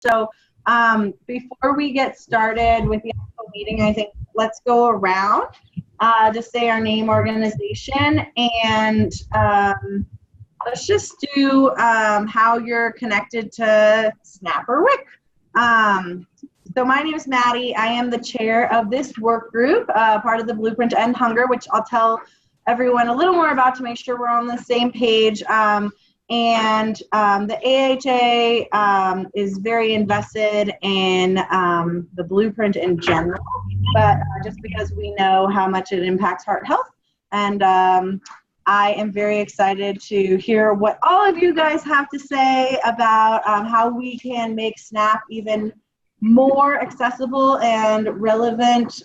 So before we get started with the actual meeting, I think let's go around, just say our name, organization, and let's just do how you're connected to SNAP or WIC. So my name is Maddie. I am the chair of this work group, part of the Blueprint to End Hunger, which I'll tell everyone a little more about to make sure we're on the same page. The AHA is very invested in the Blueprint in general, but just because we know how much it impacts heart health. And I am very excited to hear what all of you guys have to say about how we can make SNAP even more accessible and relevant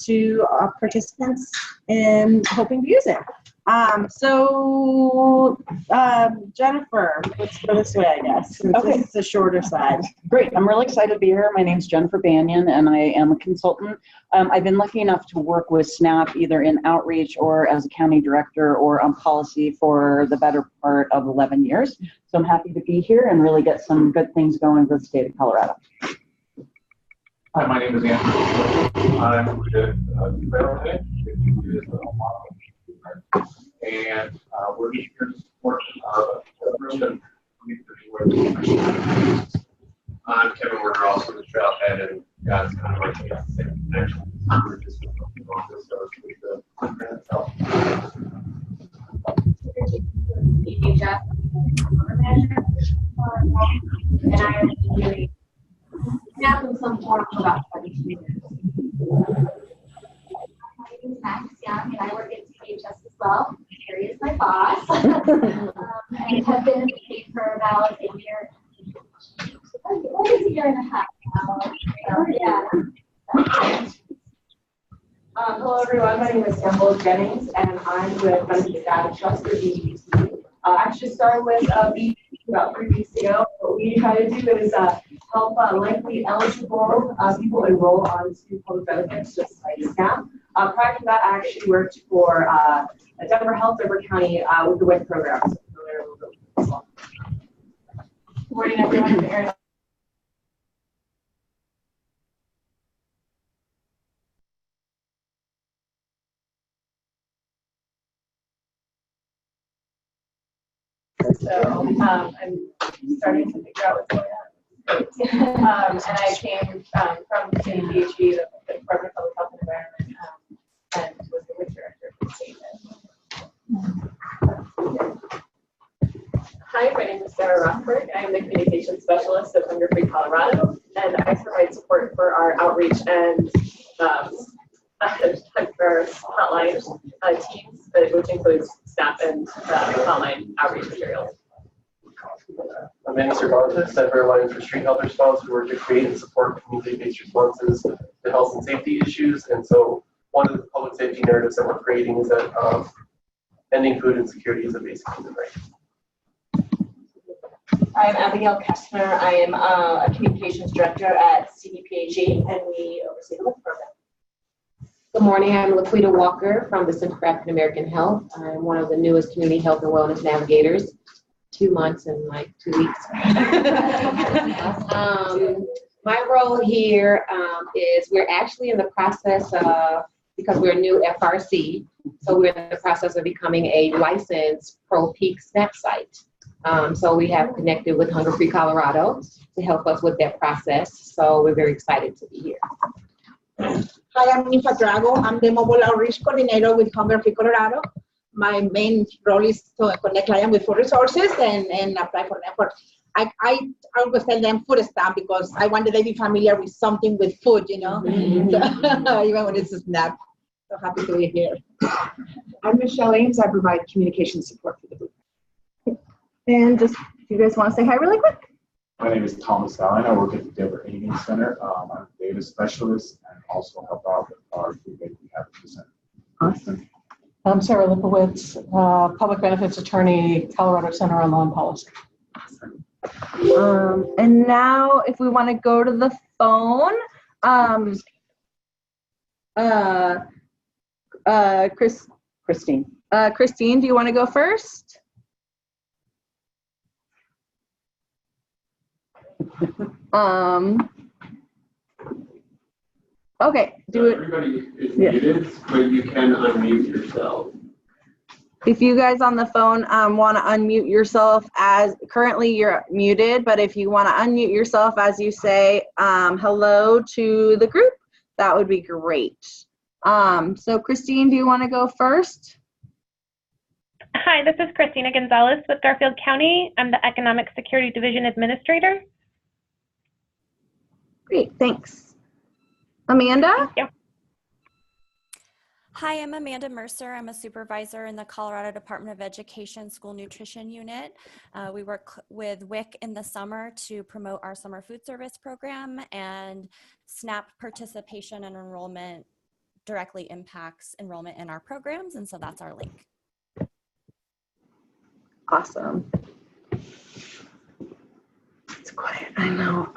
to participants in hoping to use it. Jennifer, let's go this way, I guess, since okay. This is the shorter side. Great. I'm really excited to be here. My name's Jennifer Banyan, and I am a consultant. I've been lucky enough to work with SNAP either in outreach or as a county director or on policy for the better part of 11 years. So I'm happy to be here and really get some good things going for the state of Colorado. Hi, my name is Andrew. I'm with Railhead, and we're here to support the I'm Kevin Werner, also the Trailhead, and guys kind of like the same connection. We're just Jeff, and I am doing SNAP in some form for about 22 years. My name is Max Young, and I work at CHS as well. Carrie is my boss. I have been in the state for about a year. A year and a half now. So, yeah. Hello, everyone. My name is Campbell Jennings, and I'm with Benefit Data Trust or BDT. I actually started with BDT about 3 weeks ago. What we try to do is help likely eligible people enroll onto public benefits, just like SNAP. Prior to that, I actually worked for Denver Health, Denver County with the WIC program. So familiar with it as well. Good morning, everyone. Erin. So I'm starting to figure out what's going on. And I came from the same PhD, the Department of Public Health and Environment, and was the WIC director for the state. Hi, my name is Sarah Rothberg. I am the communications specialist at Hunger Free Colorado, and I provide support for our outreach and for hotline teams, which includes staff and hotline outreach materials. I'm Mr. Garthis, Denver Alliance for Street Health Response. We work to create and support community-based responses to health and safety issues. And so one of the public safety narratives that we're creating is that ending food insecurity is a basic human right. I'm Abigail Kestner. I am a communications director at CDPHE, and we oversee the WIC program. Good morning, I'm Laquita Walker from the Center for African American Health. I'm one of the newest community health and wellness navigators, 2 months and like 2 weeks. My role here is we're actually in the process of, because we're a new FRC, so we're in the process of becoming a licensed pro-peak SNAP site. So we have connected with Hunger Free Colorado to help us with that process. So we're very excited to be here. Hi, I'm Nifa Drago. I'm the Mobile Outreach Coordinator with Hunger Free Colorado. My main role is to connect clients with food resources and apply for them. I always tell them food stamp because I want them to be familiar with something with food, you know, so, even when it's a SNAP. So happy to be here. I'm Michelle Ames. I provide communication support for the Blueprint. And just, you guys want to say hi really quick? My name is Thomas Allen. I work at the Denver Aging Center. I'm a data specialist and also help out with our food bank we have at the center. Awesome. I'm Sarah Lipowitz, Public Benefits Attorney, Colorado Center on Law and Policy. And now if we want to go to the phone, Christine. Christine, do you want to go first? Okay, do it. Everybody is Yeah. muted, but you can unmute yourself. If you guys on the phone want to unmute yourself, as currently you're muted, but if you want to unmute yourself as you say hello to the group, that would be great. So Christine, do you want to go first? Hi, this is Christina Gonzalez with Garfield County. I'm the Economic Security Division Administrator. Great, thanks. Amanda? Thank you. Hi, I'm Amanda Mercer. I'm a supervisor in the Colorado Department of Education School Nutrition Unit. We work with WIC in the summer to promote our summer food service program, and SNAP participation and enrollment directly impacts enrollment in our programs, and so that's our link. Awesome. It's quiet, I know.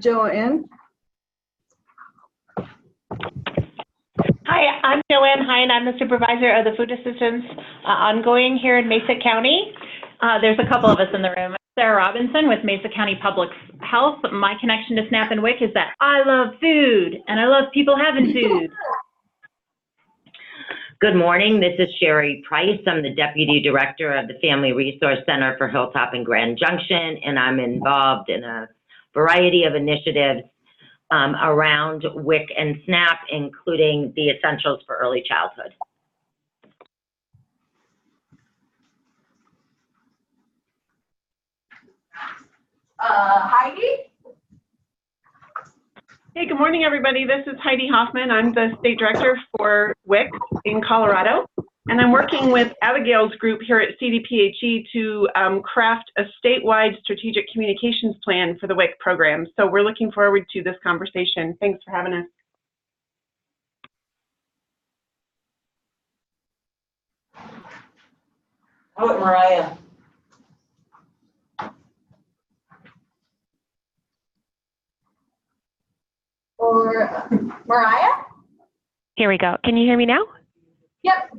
Joanne? Hi, I'm Joanne Hine. I'm the supervisor of the food assistance ongoing here in Mesa County. There's a couple of us in the room. Sarah Robinson with Mesa County Public Health. My connection to SNAP and WIC is that I love food and I love people having food. Good morning. This is Sherry Price. I'm the Deputy Director of the Family Resource Center for Hilltop and Grand Junction, and I'm involved in a variety of initiatives around WIC and SNAP, including the Essentials for Early Childhood. Heidi? Hey, good morning, everybody. This is Heidi Hoffman. I'm the State Director for WIC in Colorado, and I'm working with Abigail's group here at CDPHE to craft a statewide strategic communications plan for the WIC program. So we're looking forward to this conversation. Thanks for having us. How about Mariah? Or Mariah? Here we go. Can you hear me now? Yep.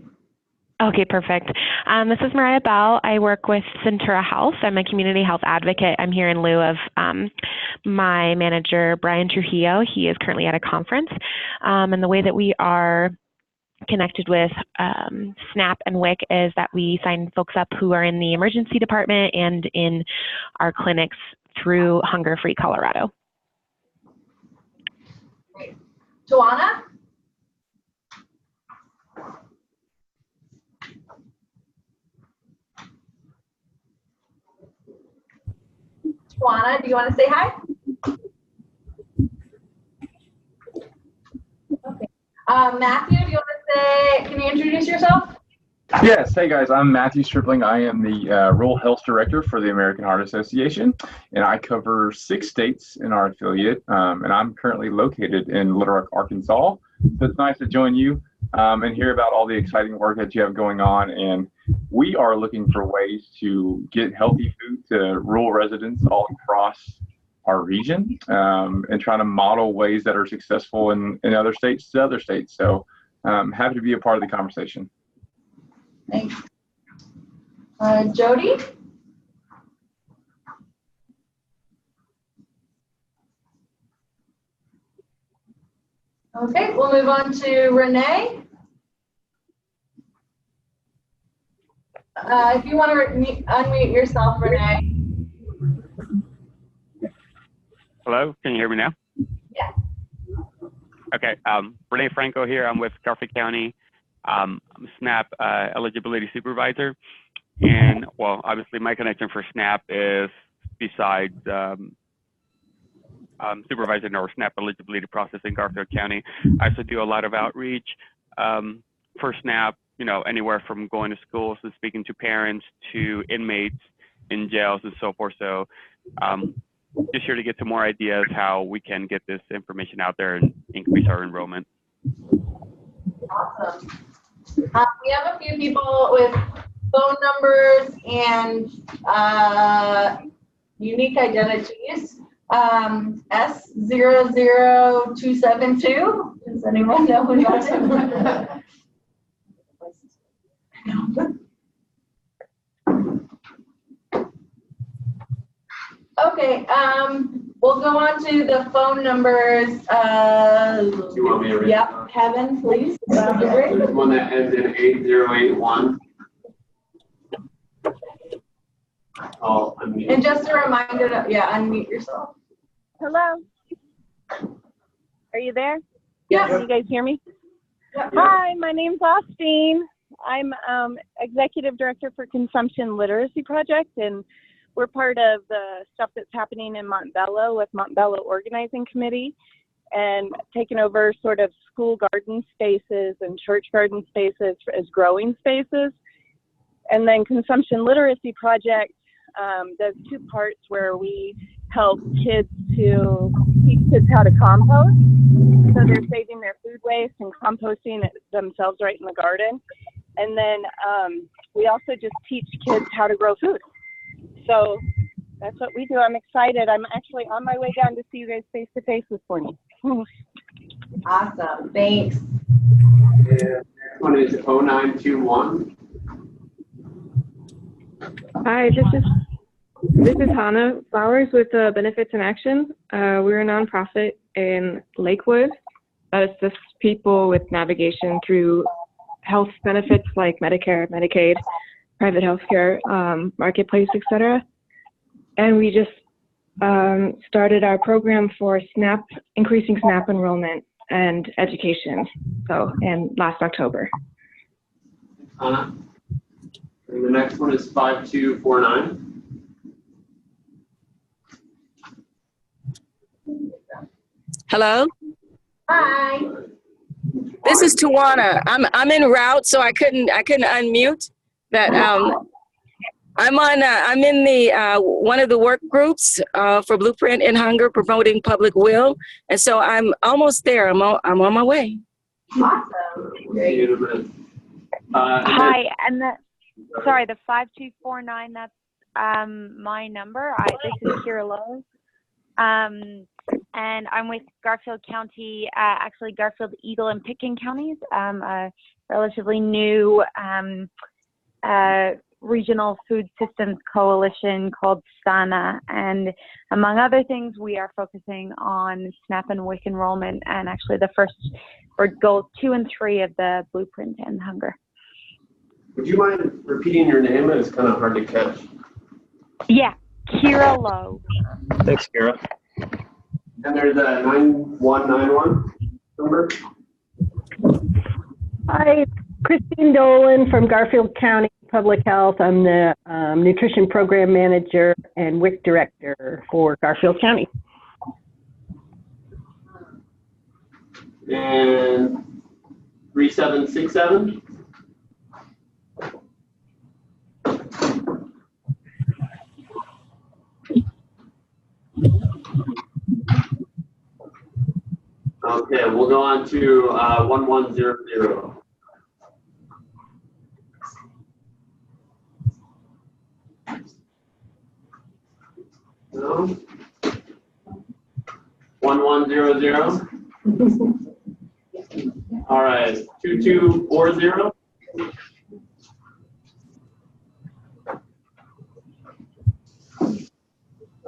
Okay, perfect. This is Mariah Bell. I work with Centura Health. I'm a community health advocate. I'm here in lieu of my manager, Brian Trujillo. He is currently at a conference. And the way that we are connected with SNAP and WIC is that we sign folks up who are in the emergency department and in our clinics through Hunger Free Colorado. Great. Joanna? Joanna, do you want to say hi? Okay. Matthew, do you want to say, can you introduce yourself? Yes. Hey, guys. I'm Matthew Stripling. I am the Rural Health Director for the American Heart Association, and I cover 6 states in our affiliate, and I'm currently located in Little Rock, Arkansas. So it's nice to join you and hear about all the exciting work that you have going on. And we are looking for ways to get healthy food to rural residents all across our region and trying to model ways that are successful in other states to other states. So happy to be a part of the conversation. Thanks. Jody? Okay, we'll move on to Renee. If you want to unmute yourself, Renee. Hello, can you hear me now? Yeah. Okay, Renee Franco here. I'm with Garfield County. I'm a SNAP eligibility supervisor. And well, obviously my connection for SNAP is besides supervising our SNAP eligibility process in Garfield County. I also do a lot of outreach for SNAP, you know, anywhere from going to schools and speaking to parents to inmates in jails and so forth. So just here to get some more ideas how we can get this information out there and increase our enrollment. Awesome. We have a few people with phone numbers and unique identities. S00272. Does anyone know who that is? Okay, we'll go on to the phone numbers. Do you want me to read? Yep, Kevin, please. That'd be great. There's one that ends in 8081. Oh, unmute. And just a reminder to, unmute yourself. Hello. Are you there? Yeah. Can you guys hear me? Yep. Hi, my name's Austin. I'm Executive Director for Consumption Literacy Project, and we're part of the stuff that's happening in Montbello with Montbello Organizing Committee, and taking over sort of school garden spaces and church garden spaces as growing spaces. And then Consumption Literacy Project does two parts where we help kids to teach kids how to compost. So they're saving their food waste and composting it themselves right in the garden. And then we also just teach kids how to grow food. So that's what we do. I'm excited. I'm actually on my way down to see you guys face to face this morning. Awesome. Thanks. And next one is 0921. Hi, this is Hannah Flowers with Benefits in Action. We're a nonprofit in Lakewood that assists people with navigation through health benefits like Medicare, Medicaid, private healthcare, marketplace, etc. And we just started our program for increasing SNAP enrollment and education. So, in last October. Anna. And the next one is 5249. Hello. Hi. This is Tawana. I'm en route, so I couldn't unmute. But I'm in the one of the work groups for Blueprint and Hunger, promoting public will, and so I'm almost there. I'm on my way. Awesome. Great. Hi, and the 5249. That's my number. This is Kira Lowe. And I'm with Garfield County, actually Garfield, Eagle, and Pitkin counties, a relatively new regional food systems coalition called STANA. And among other things, we are focusing on SNAP and WIC enrollment, and actually the first, or goals 2 and 3 of the Blueprint and Hunger. Would you mind repeating your name? It's kind of hard to catch. Yeah, Kira Lowe. Thanks, Kira. And there's a 9191 number. Hi, Christine Dolan from Garfield County Public Health. I'm the Nutrition Program Manager and WIC Director for Garfield County. And 3767. Okay, we'll go on to 1100. No. 1100. All right, 2240.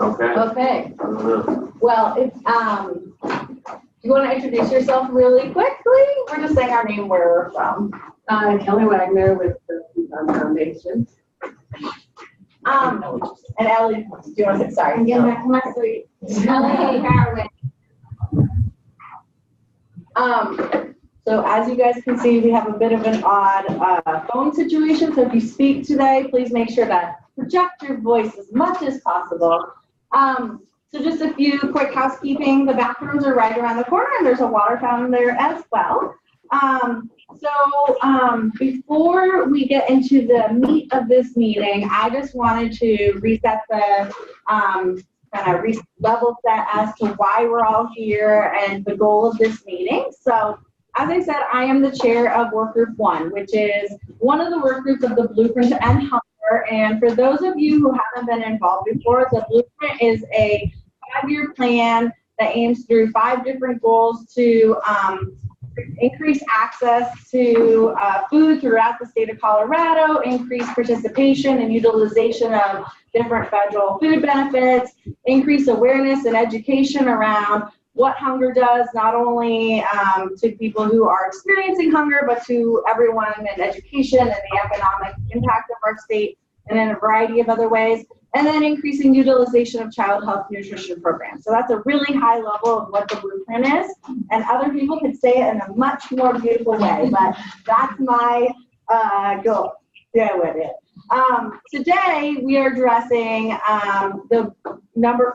Okay. Okay. Well, it's you want to introduce yourself really quickly? We're just saying our name, where we're from. Kelly Wagner with the Foundation. And Ellie, do you want to say sorry? I'm getting back to my suite. Ellie Harwood. So as you guys can see, we have a bit of an odd phone situation. So if you speak today, please make sure to project your voice as much as possible. So just a few quick housekeeping. The bathrooms are right around the corner, and there's a water fountain there as well. Before we get into the meat of this meeting, I just wanted to reset the level set as to why we're all here and the goal of this meeting. So as I said, I am the chair of Work Group 1, which is one of the work groups of the Blueprint and Hunger. And for those of you who haven't been involved before, the Blueprint is a 5-year plan that aims through 5 different goals to increase access to food throughout the state of Colorado, increase participation and utilization of different federal food benefits, increase awareness and education around what hunger does, not only to people who are experiencing hunger, but to everyone in education and the economic impact of our state, and in a variety of other ways. And then increasing utilization of child health nutrition programs. So that's a really high level of what the blueprint is. And other people could say it in a much more beautiful way, but that's my goal. Go with it. Today we are addressing the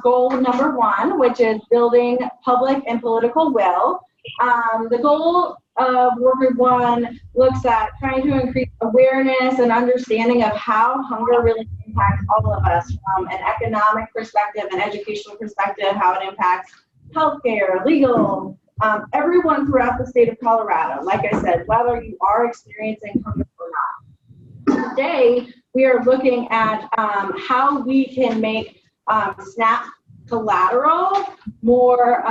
goal number 1, which is building public and political will. The goal of Work Group 1 looks at trying to increase awareness and understanding of how hunger really impacts all of us, from an economic perspective, an educational perspective, how it impacts healthcare, legal, everyone throughout the state of Colorado. Like I said, whether you are experiencing hunger or not. Today, we are looking at how we can make SNAP collateral more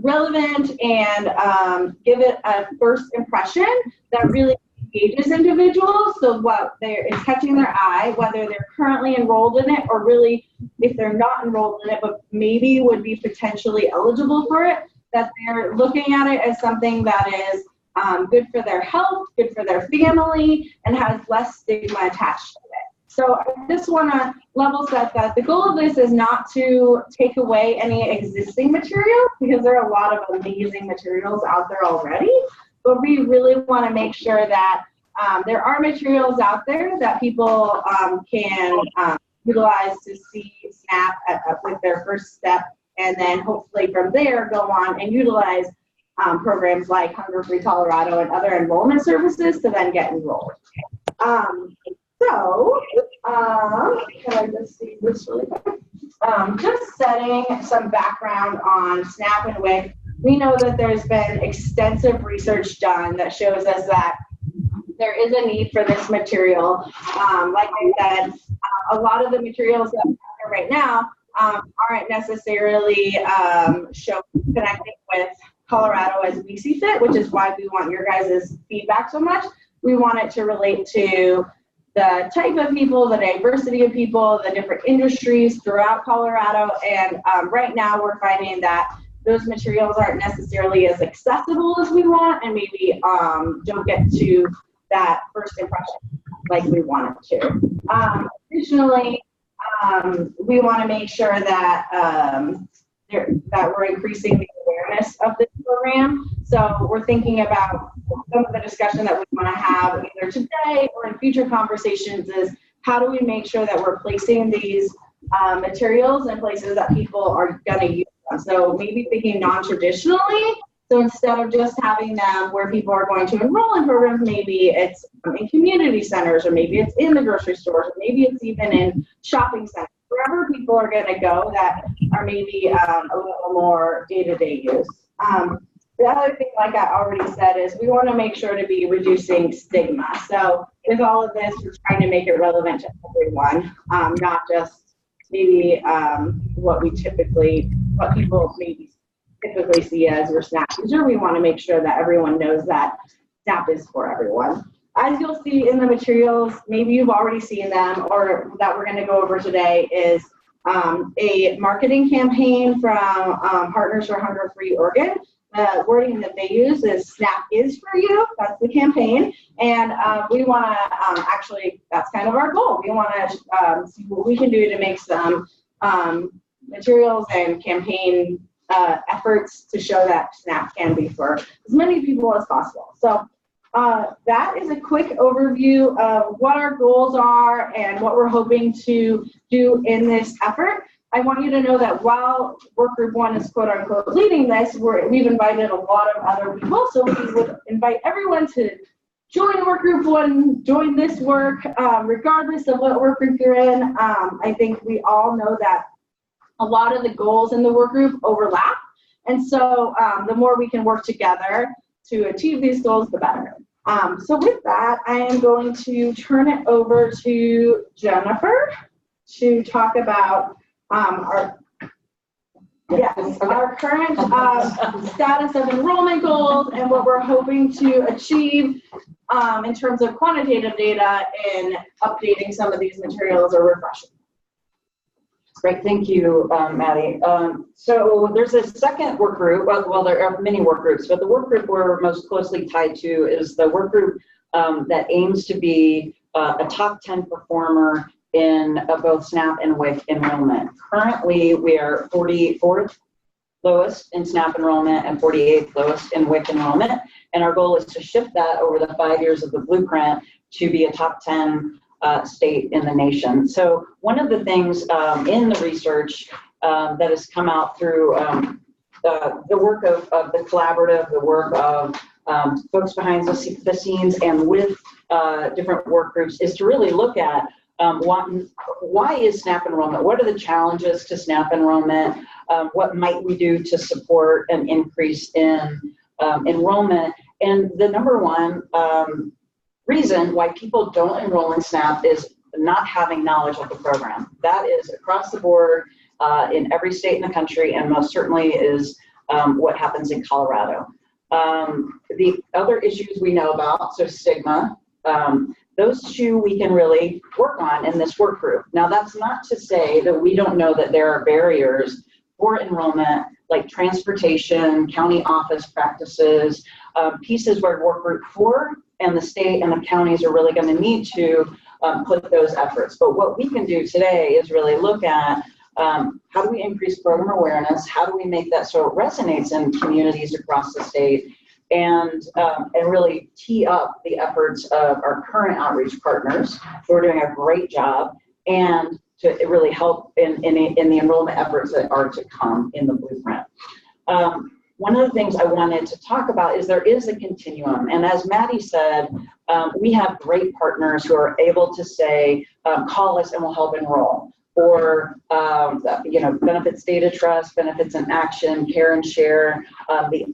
relevant and give it a first impression that really engages individuals. So what is catching their eye, whether they're currently enrolled in it or really if they're not enrolled in it, but maybe would be potentially eligible for it, that they're looking at it as something that is good for their health, good for their family, and has less stigma attached to it. So I just want to level set that the goal of this is not to take away any existing material, because there are a lot of amazing materials out there already, but we really want to make sure that there are materials out there that people can utilize to see SNAP with their first step, and then hopefully from there go on and utilize programs like Hunger Free Colorado and other enrollment services to then get enrolled. Can I just see this really quick? Just setting some background on SNAP and WIC. We know that there's been extensive research done that shows us that there is a need for this material. Like I said, a lot of the materials that are right now aren't necessarily connecting with Colorado as we see fit, which is why we want your guys' feedback so much. We want it to relate to the type of people, the diversity of people, the different industries throughout Colorado. And right now we're finding that those materials aren't necessarily as accessible as we want, and maybe don't get to that first impression like we want it to. Additionally, we want to make sure that that we're increasing the awareness of this program. So we're thinking about some of the discussion that we want to have either today or in future conversations is how do we make sure that we're placing these materials in places that people are going to use them. So maybe thinking non-traditionally. So instead of just having them where people are going to enroll in programs, maybe it's in community centers, or maybe it's in the grocery stores, or maybe it's even in shopping centers, wherever people are going to go that are maybe a little more day-to-day use. The other thing, like I already said, is we want to make sure to be reducing stigma. So with all of this, we're trying to make it relevant to everyone, not just maybe what people maybe typically see as your SNAP user. We want to make sure that everyone knows that SNAP is for everyone. As you'll see in the materials, maybe you've already seen them, or that we're going to go over today, is a marketing campaign from Partners for Hunger Free Oregon. The wording that they use is SNAP is for you. That's the campaign. And we want to actually, that's kind of our goal. We want to see what we can do to make some materials and campaign efforts to show that SNAP can be for as many people as possible. So that is a quick overview of what our goals are and what we're hoping to do in this effort. I want you to know that while Work Group 1 is quote unquote leading this, we've invited a lot of other people. So we would invite everyone to join Work Group 1, join this work, regardless of what work group you're in. I think we all know that a lot of the goals in the work group overlap. And so the more we can work together to achieve these goals, the better. So with that, I am going to turn it over to Jennifer to talk about our current status of enrollment goals and what we're hoping to achieve in terms of quantitative data in updating some of these materials or refreshing. Great, thank you, Maddie. So there's a second work group, well, there are many work groups, but the work group we're most closely tied to is the work group that aims to be a top 10 performer in both SNAP and WIC enrollment. Currently, we are 44th lowest in SNAP enrollment and 48th lowest in WIC enrollment. And our goal is to shift that over the 5 years of the blueprint to be a top 10 state in the nation. So one of the things in the research that has come out through the work of the collaborative, the work of folks behind the scenes and with different work groups is to really look at why is SNAP enrollment? What are the challenges to SNAP enrollment? What might we do to support an increase in enrollment? And the number one reason why people don't enroll in SNAP is not having knowledge of the program. That is across the board in every state in the country, and most certainly is what happens in Colorado. The other issues we know about, so stigma, those two we can really work on in this work group. Now, that's not to say that we don't know that there are barriers for enrollment, like transportation, county office practices, pieces where work group 4 and the state and the counties are really going to need to put those efforts. But what we can do today is really look at how do we increase program awareness? How do we make that so it resonates in communities across the state? And really tee up the efforts of our current outreach partners who are doing a great job, and to really help in the enrollment efforts that are to come in the blueprint. One of the things I wanted to talk about is there is a continuum. And as Maddie said, we have great partners who are able to say, call us and we'll help enroll. Or, Benefits Data Trust, Benefits in Action, Care and Share, the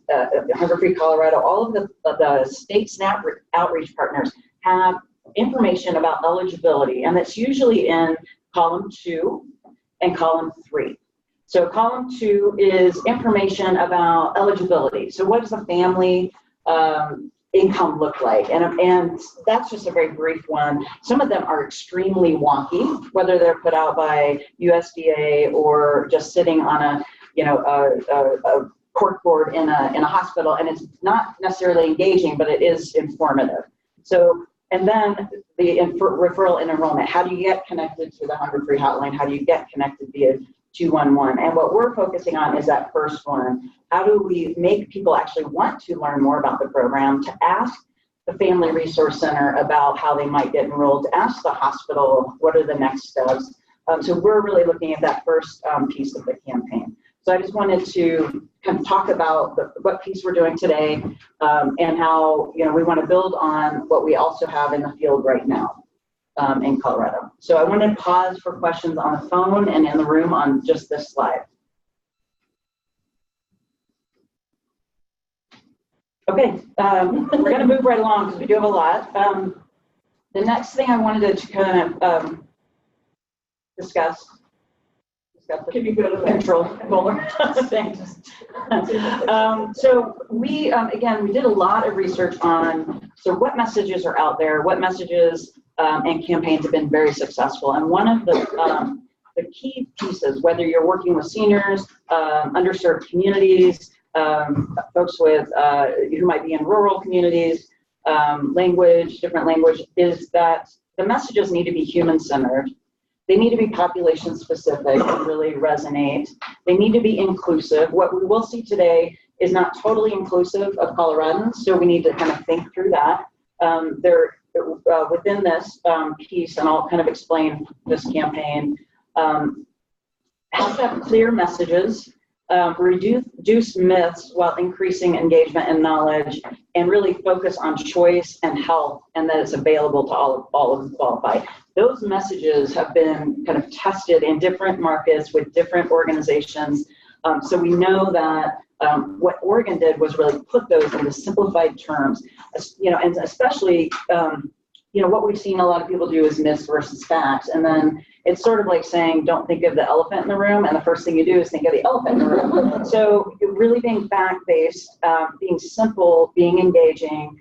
Hunger Free Colorado, all of the state SNAP outreach partners have information about eligibility, and it's usually in column 2 and column 3. So column 2 is information about eligibility. So what does a family income look like? And that's just a very brief one. Some of them are extremely wonky, whether they're put out by USDA or just sitting on a cork board in a hospital, and it's not necessarily engaging, but it is informative. So, and then the referral and enrollment. How do you get connected to the Hunger Free Hotline? How do you get connected via 211? And what we're focusing on is that first one. How do we make people actually want to learn more about the program, to ask the Family Resource Center about how they might get enrolled, to ask the hospital what are the next steps. So we're really looking at that first piece of the campaign. So I just wanted to kind of talk about what piece we're doing today, and how we want to build on what we also have in the field right now in Colorado. So I want to pause for questions on the phone and in the room on just this slide. Okay, we're going to move right along because we do have a lot. The next thing I wanted to kind of discuss. Can you go to the control folder? Thanks. So we, again, we did a lot of research on, so what messages are out there, what messages and campaigns have been very successful. And one of the key pieces, whether you're working with seniors, underserved communities, folks with who might be in rural communities, different language, is that the messages need to be human-centered. They need to be population specific and really resonate. They need to be inclusive. What we will see today is not totally inclusive of Coloradans, so we need to kind of think through that. Within this piece, and I'll kind of explain this campaign, have to have clear messages, reduce myths while increasing engagement and knowledge, and really focus on choice and health, and that it's available to all of the qualified. Those messages have been kind of tested in different markets with different organizations. So we know that what Oregon did was really put those into simplified terms, and especially, what we've seen a lot of people do is myths versus facts. And then it's sort of like saying, don't think of the elephant in the room. And the first thing you do is think of the elephant in the room. So really being fact-based, being simple, being engaging,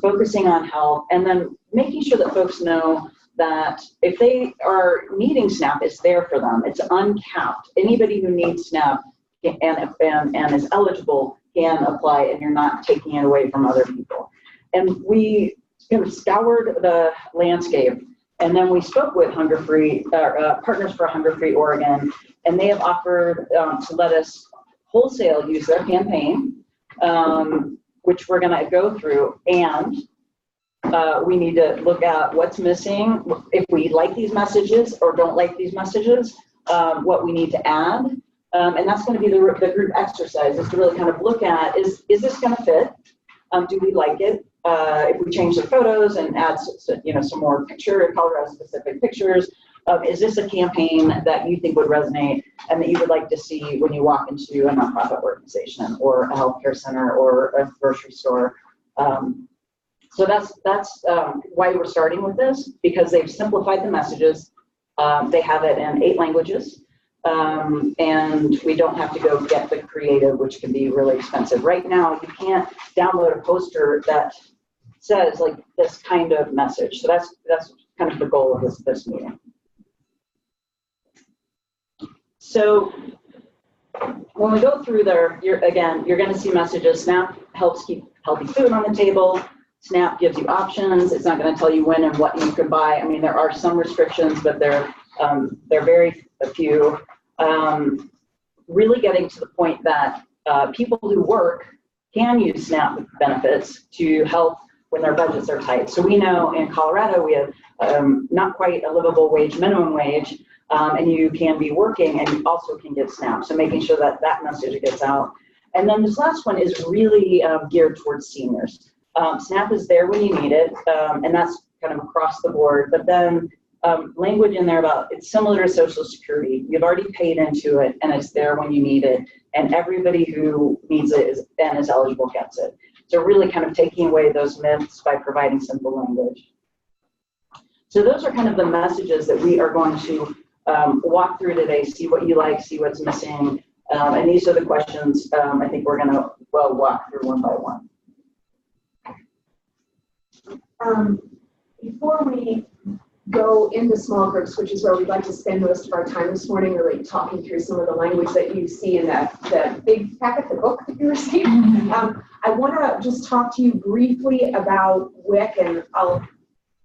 focusing on health, and then making sure that folks know that if they are needing SNAP, it's there for them. It's uncapped. Anybody who needs SNAP and is eligible can apply, and you're not taking it away from other people. And we kind of scoured the landscape, and then we spoke with Partners for Hunger Free Oregon, and they have offered to let us wholesale use their campaign, which we're going to go through, and we need to look at what's missing, if we like these messages or don't like these messages, what we need to add. And that's going to be the group exercise, is to really kind of look at, is this going to fit? Do we like it? If we change the photos and add some more Colorado-specific pictures, is this a campaign that you think would resonate and that you would like to see when you walk into a nonprofit organization or a healthcare center or a grocery store? So that's why we're starting with this, because they've simplified the messages. They have it in 8 languages. And we don't have to go get the creative, which can be really expensive. Right now, you can't download a poster that says like this kind of message. So that's kind of the goal of this meeting. So when we go through there, you're going to see messages. SNAP helps keep healthy food on the table. SNAP gives you options. It's not going to tell you when and what you can buy. I mean, there are some restrictions, but they're very few. Really getting to the point that people who work can use SNAP benefits to help when their budgets are tight. So we know in Colorado we have not quite a livable wage, minimum wage, and you can be working and you also can get SNAP. So making sure that that message gets out. And then this last one is really geared towards seniors. SNAP is there when you need it, and that's kind of across the board. But then language in there about it's similar to Social Security. You've already paid into it, and it's there when you need it. And everybody who needs it is eligible gets it. So really kind of taking away those myths by providing simple language. So those are kind of the messages that we are going to walk through today, see what you like, see what's missing. And these are the questions I think we're going to walk through one by one. Before we go into small groups, which is where we'd like to spend most of our time this morning, really talking through some of the language that you see in that big packet, the book that you received. I want to just talk to you briefly about WIC, and I'll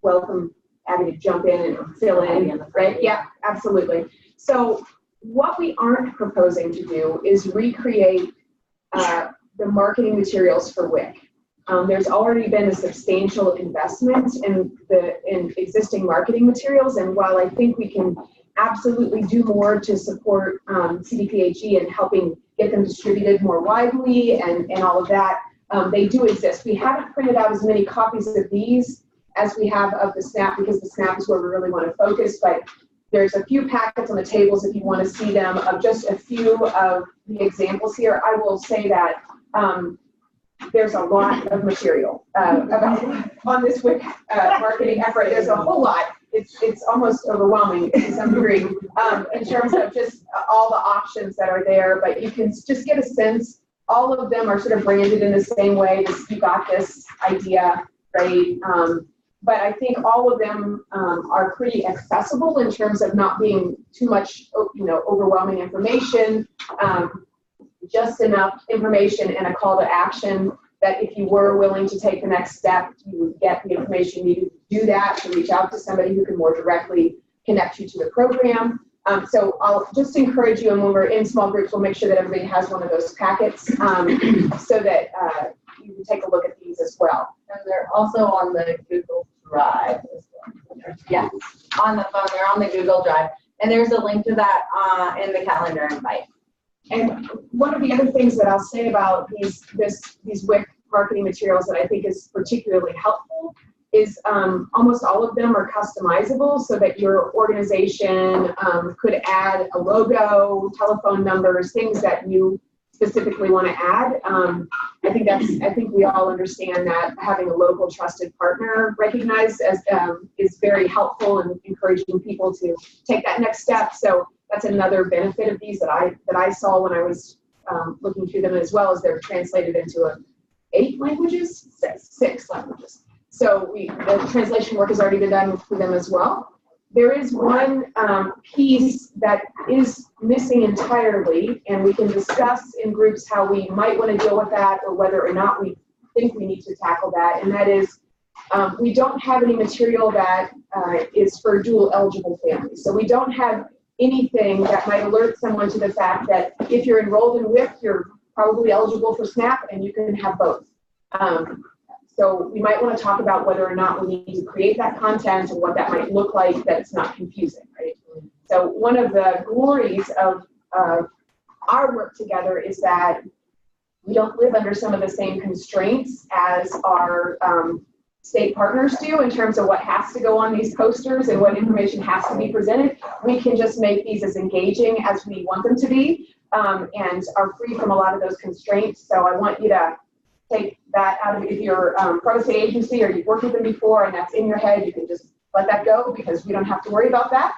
welcome Abby to jump in and fill in. Right? Yeah, absolutely. So what we aren't proposing to do is recreate the marketing materials for WIC. There's already been a substantial investment in existing marketing materials, and while I think we can absolutely do more to support CDPHE and helping get them distributed more widely and all of that, they do exist. We haven't printed out as many copies of these as we have of the SNAP, because the SNAP is where we really want to focus, but there's a few packets on the tables if you want to see them of just a few of the examples here. I will say that there's a lot of material on this WIC marketing effort. There's a whole lot. It's almost overwhelming to some degree in terms of just all the options that are there, but you can just get a sense. All of them are sort of branded in the same way. You got this idea, right? But I think all of them are pretty accessible in terms of not being too much, overwhelming information. Just enough information and a call to action that if you were willing to take the next step, you would get the information needed to do that, to reach out to somebody who can more directly connect you to the program. So I'll just encourage you, and when we're in small groups, we'll make sure that everybody has one of those packets so that you can take a look at these as well. And they're also on the Google Drive as well. Yes, on the phone, they're on the Google Drive. And there's a link to that in the calendar invite. And one of the other things that I'll say about these WIC marketing materials that I think is particularly helpful is almost all of them are customizable, so that your organization could add a logo, telephone numbers, things that you specifically want to add. I think we all understand that having a local trusted partner recognized as is very helpful in encouraging people to take that next step. So that's another benefit of these that I saw when I was looking through them, as well as they're translated into 6 languages. So the translation work has already been done for them as well. There is one piece that is missing entirely, and we can discuss in groups how we might want to deal with that or whether or not we think we need to tackle that, and that is we don't have any material that is for dual eligible families. So we don't have anything that might alert someone to the fact that if you're enrolled in WIC, you're probably eligible for SNAP and you can have both. So we might want to talk about whether or not we need to create that content and what that might look like that's not confusing, right? So one of the glories of our work together is that we don't live under some of the same constraints as our state partners do in terms of what has to go on these posters and what information has to be presented. We can just make these as engaging as we want them to be and are free from a lot of those constraints. So I want you to take that out of it. If you're pro se agency or you've worked with them before and that's in your head, you can just let that go because we don't have to worry about that.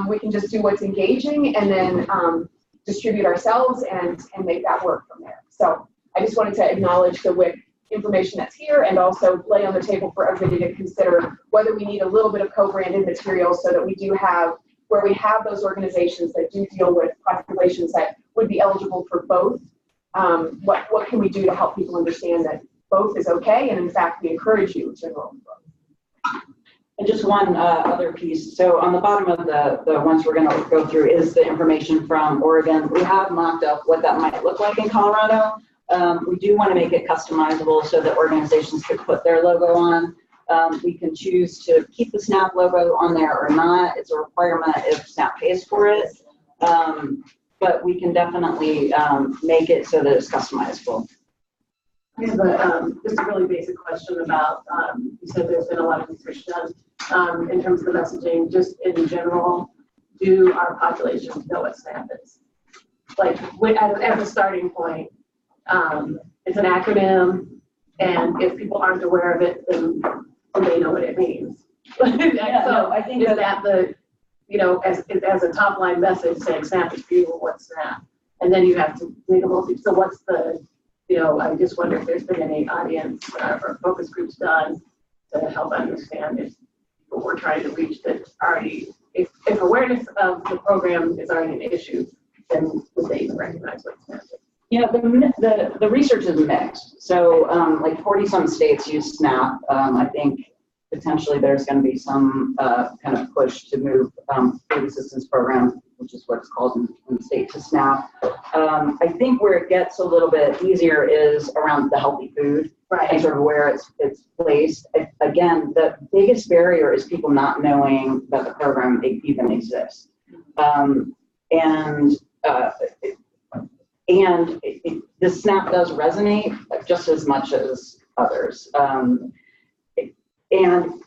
We can just do what's engaging and then distribute ourselves and make that work from there. So I just wanted to acknowledge the WIC information that's here and also lay on the table for everybody to consider whether we need a little bit of co-branded materials so that we do have, where we have those organizations that do deal with populations that would be eligible for both. What can we do to help people understand that both is okay, and in fact, we encourage you to enroll in both. And just one other piece. So on the bottom of the ones we're going to go through is the information from Oregon. We have mocked up what that might look like in Colorado. We do want to make it customizable so that organizations could put their logo on. We can choose to keep the SNAP logo on there or not. It's a requirement if SNAP pays for it. But we can definitely make it so that it's customizable. I have just a really basic question about, you said there's been a lot of research done in terms of the messaging, just in general, do our populations know what SNAP is? Like, as a starting point, it's an acronym, and if people aren't aware of it, then they know what it means. Yeah, so no, I think is that the, you know, as a top line message saying SNAP is for you, what's SNAP? And then you have to dig a little deep. So what's the, you know, I just wonder if there's been any audience or focus groups done to help understand if we're trying to reach that already, if awareness of the program is already an issue, then would they even recognize what SNAP is? Yeah, the research is mixed. So like 40-some states use SNAP. I think potentially there's going to be some kind of push to move food assistance program, which is what it's called in the state, to SNAP. I think where it gets a little bit easier is around the healthy food, right, and sort of where it's placed. Again, the biggest barrier is people not knowing that the program even exists. The SNAP does resonate just as much as others. And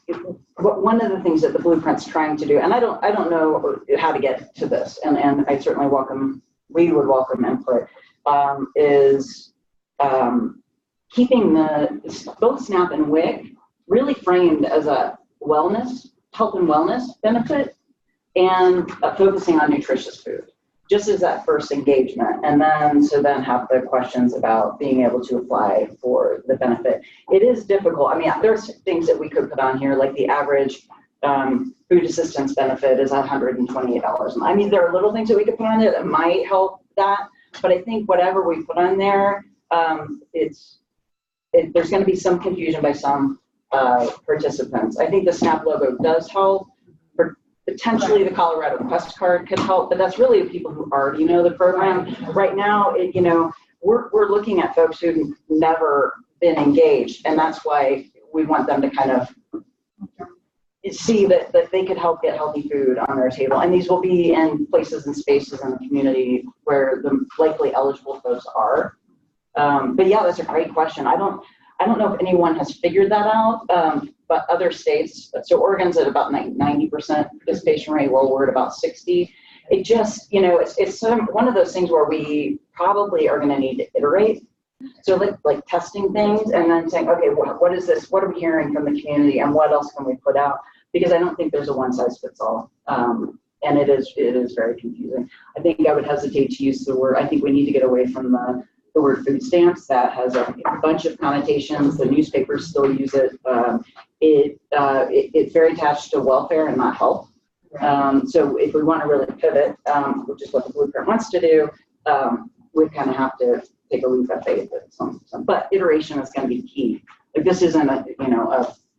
one of the things that the blueprint's trying to do, and I don't know how to get to this, and I certainly we would welcome input, is keeping both SNAP and WIC really framed as a health and wellness benefit, and focusing on nutritious food, just as that first engagement, and then have the questions about being able to apply for the benefit. It is difficult. I mean, there's things that we could put on here, like the average food assistance benefit is $128. I mean, there are little things that we could put on there that might help that, but I think whatever we put on there, there's going to be some confusion by some participants. I think the SNAP logo does help. Potentially the Colorado Quest card could help, but that's really people who already know the program. Right now, we're looking at folks who've never been engaged, and that's why we want them to kind of see that they could help get healthy food on their table. And these will be in places and spaces in the community where the likely eligible folks are. But yeah, that's a great question. I don't know if anyone has figured that out. But other states, so Oregon's at about 90% participation rate, while we're at about 60. It just, it's one of those things where we probably are going to need to iterate. So like testing things and then saying, okay, what is this? What are we hearing from the community, and what else can we put out? Because I don't think there's a one size fits all. And it is very confusing. I think I would hesitate to use the word. I think we need to get away from the word food stamps. That has a bunch of connotations. The newspapers still use it. it's very attached to welfare and not health. So if we want to really pivot, which is what the blueprint wants to do, we kind of have to take a leap of faith. But iteration is going to be key. Like this isn't a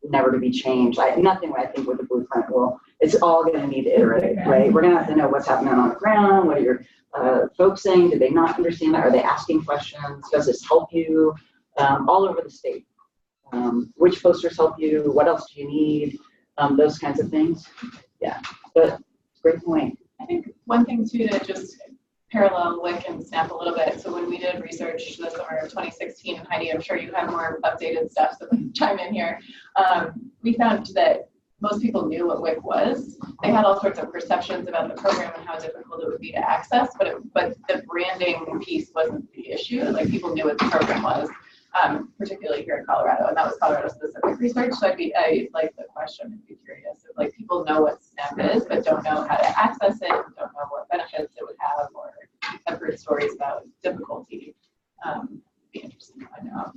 never to be changed. Nothing I think with the blueprint will. It's all going to need to iterate, right? We're going to have to know what's happening on the ground. What are your folks saying? Did they not understand that? Are they asking questions? Does this help you? All over the state. Which posters help you? What else do you need? Those kinds of things. Yeah, but great point. I think one thing too to just parallel WIC and SNAP a little bit. So when we did research the summer of 2016, and Heidi, I'm sure you have more updated stuff, so chime in here. We found that most people knew what WIC was. They had all sorts of perceptions about the program and how difficult it would be to access, but the branding piece wasn't the issue. Like people knew what the program was, particularly here in Colorado, and that was Colorado specific research. So I like the question and be curious if like people know what SNAP is, but don't know how to access it, don't know what benefits it would have, or have heard stories about difficulty. Be interesting to find out.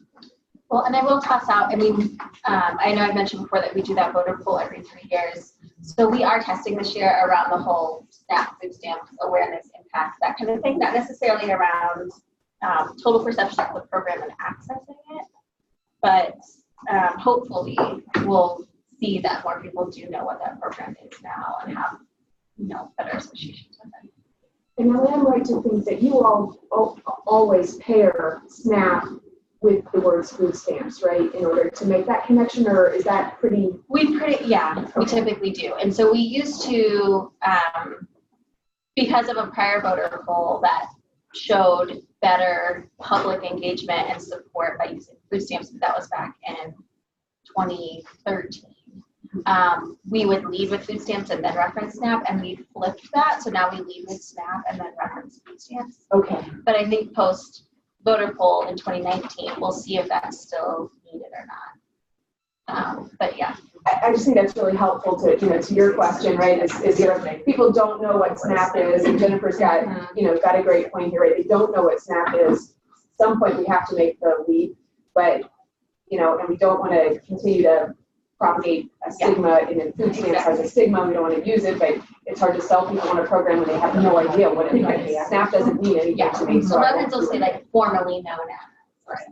Well, and I will toss out, I mean, I know I mentioned before that we do that voter poll every 3 years. So we are testing this year around the whole SNAP, food stamps, awareness, impact, that kind of thing, not necessarily around total perception of the program and accessing it, but hopefully we'll see that more people do know what that program is now and have, better associations with it. And I am right to think that you all always pair SNAP with the words food stamps, right, in order to make that connection, or is that pretty? We typically do. And so we used to, because of a prior voter poll that showed better public engagement and support by using food stamps, but that was back in 2013. We would lead with food stamps and then reference SNAP, and we flipped that. So now we lead with SNAP and then reference food stamps. Okay. But I think post voter poll in 2019, we'll see if that's still needed or not. But yeah. I just think that's really helpful to, to your question, right, is people don't know what SNAP is, and Jennifer's got, got a great point here, right? They don't know what SNAP is. At some point we have to make the leap, but, and we don't want to continue to propagate a stigma, and food stamps has a stigma, we don't want to use it, but it's hard to sell people on a program when they have no idea what it means. SNAP doesn't mean anything to me. So rather than say like formally known as. Right.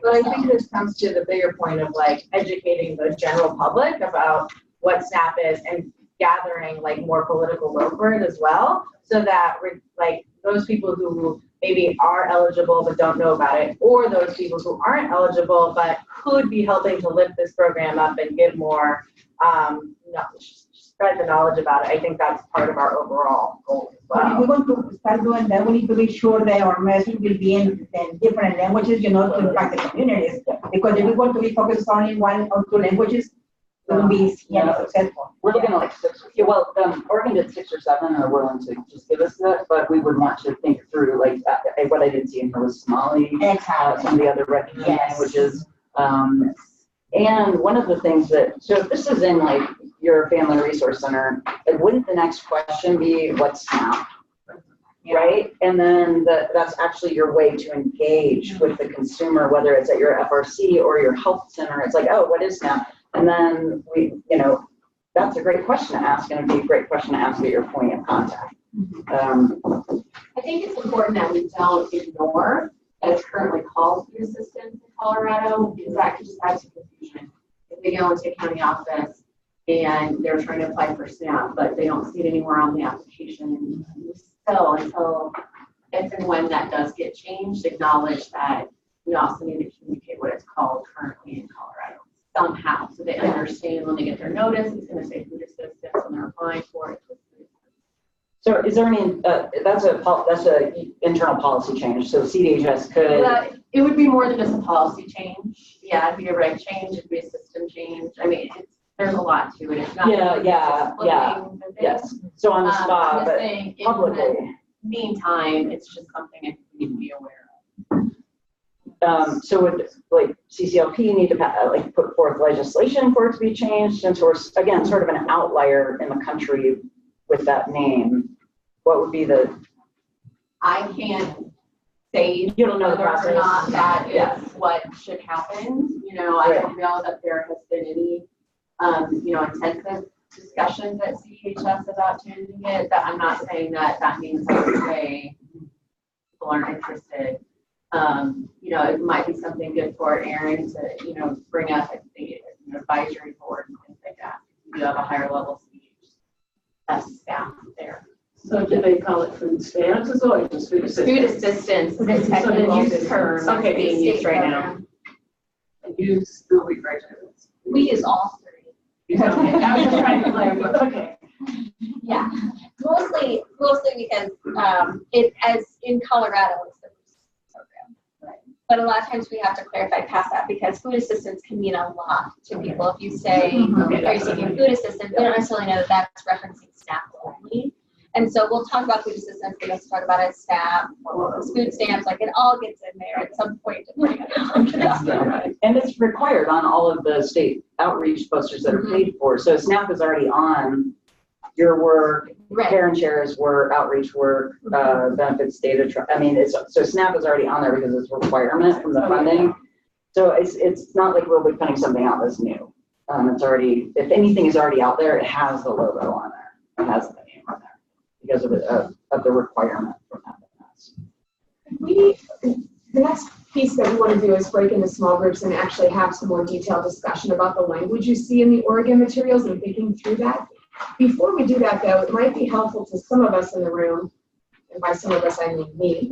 But I think this comes to the bigger point of like educating the general public about what SNAP is and gathering like more political vote for it as well, so that like those people who maybe are eligible but don't know about it, or those people who aren't eligible but could be helping to lift this program up and give more, spread the knowledge about it. I think that's part of our overall goal as well. But if we want to start doing that, we need to be sure that our message will be in different languages, to impact the communities. Because if we want to be focused only in 1 or 2 languages, it will be successful. We're looking at like 6. Well, Oregon did 6 or 7 are willing to just give us that, but we would want to think through like what I didn't see in here was Somali, some of the other recognized languages. And one of the things so if this is in like your family resource center, wouldn't the next question be what's SNAP, right? And then that's actually your way to engage with the consumer, whether it's at your FRC or your health center. It's like, oh, what is SNAP? And then that's a great question to ask, and it'd be a great question to ask at your point of contact. I think it's important that we don't ignore that it's currently called food assistance in Colorado, because that could just add to confusion. If they go into a county office and they're trying to apply for SNAP, but they don't see it anywhere on the application, so until if and when that does get changed, acknowledge that we also need to communicate what it's called currently in Colorado somehow, so they understand when they get their notice, it's going to say food assistance when they're applying for it. So is there any, that's a internal policy change, so CDHS could. It would be more than just a policy change. Yeah, it'd be a reg change, it'd be a system change. I mean, there's a lot to it. It's not yes. So on the spot, but publicly. In the meantime, it's just something I think we need to be aware of. So would like CCLP need to put forth legislation for it to be changed, since we're again sort of an outlier in the country with that name? What would be I can't say you don't know whether the process or not that is what should happen. I don't know that there has been any intensive discussions at CHS about changing it. That I'm not saying that means okay, people aren't interested. It might be something good for Aaron to, bring up at the advisory board and things like that. You have a higher level speech as staff there. So do they call it food stamps or just food assistance? Food assistance, the technical term that's being used right now. And you still refer to it? We use all three. Okay, I was just trying to clarify, okay. Yeah, mostly because as in Colorado, it's the food program. Right. But a lot of times we have to clarify past that because food assistance can mean a lot to people. If you say, are you seeking food assistance, they don't necessarily know that that's referencing SNAP only. And so we'll talk about food assistance, but let's talk about it as SNAP, or food stamps, like it all gets in there at some point. And it's required on all of the state outreach posters that are paid for. So SNAP is already on your work, parent shares work, outreach work, benefits data. So SNAP is already on there because it's a requirement from the funding. So it's not like we'll be putting something out that's new. It's already, if anything is already out there, it has the logo on there. It has the name on there because of the requirement from that. The next piece that we want to do is break into small groups and actually have some more detailed discussion about the language you see in the Oregon materials and thinking through that. Before we do that, though, it might be helpful to some of us in the room, and by some of us I mean me,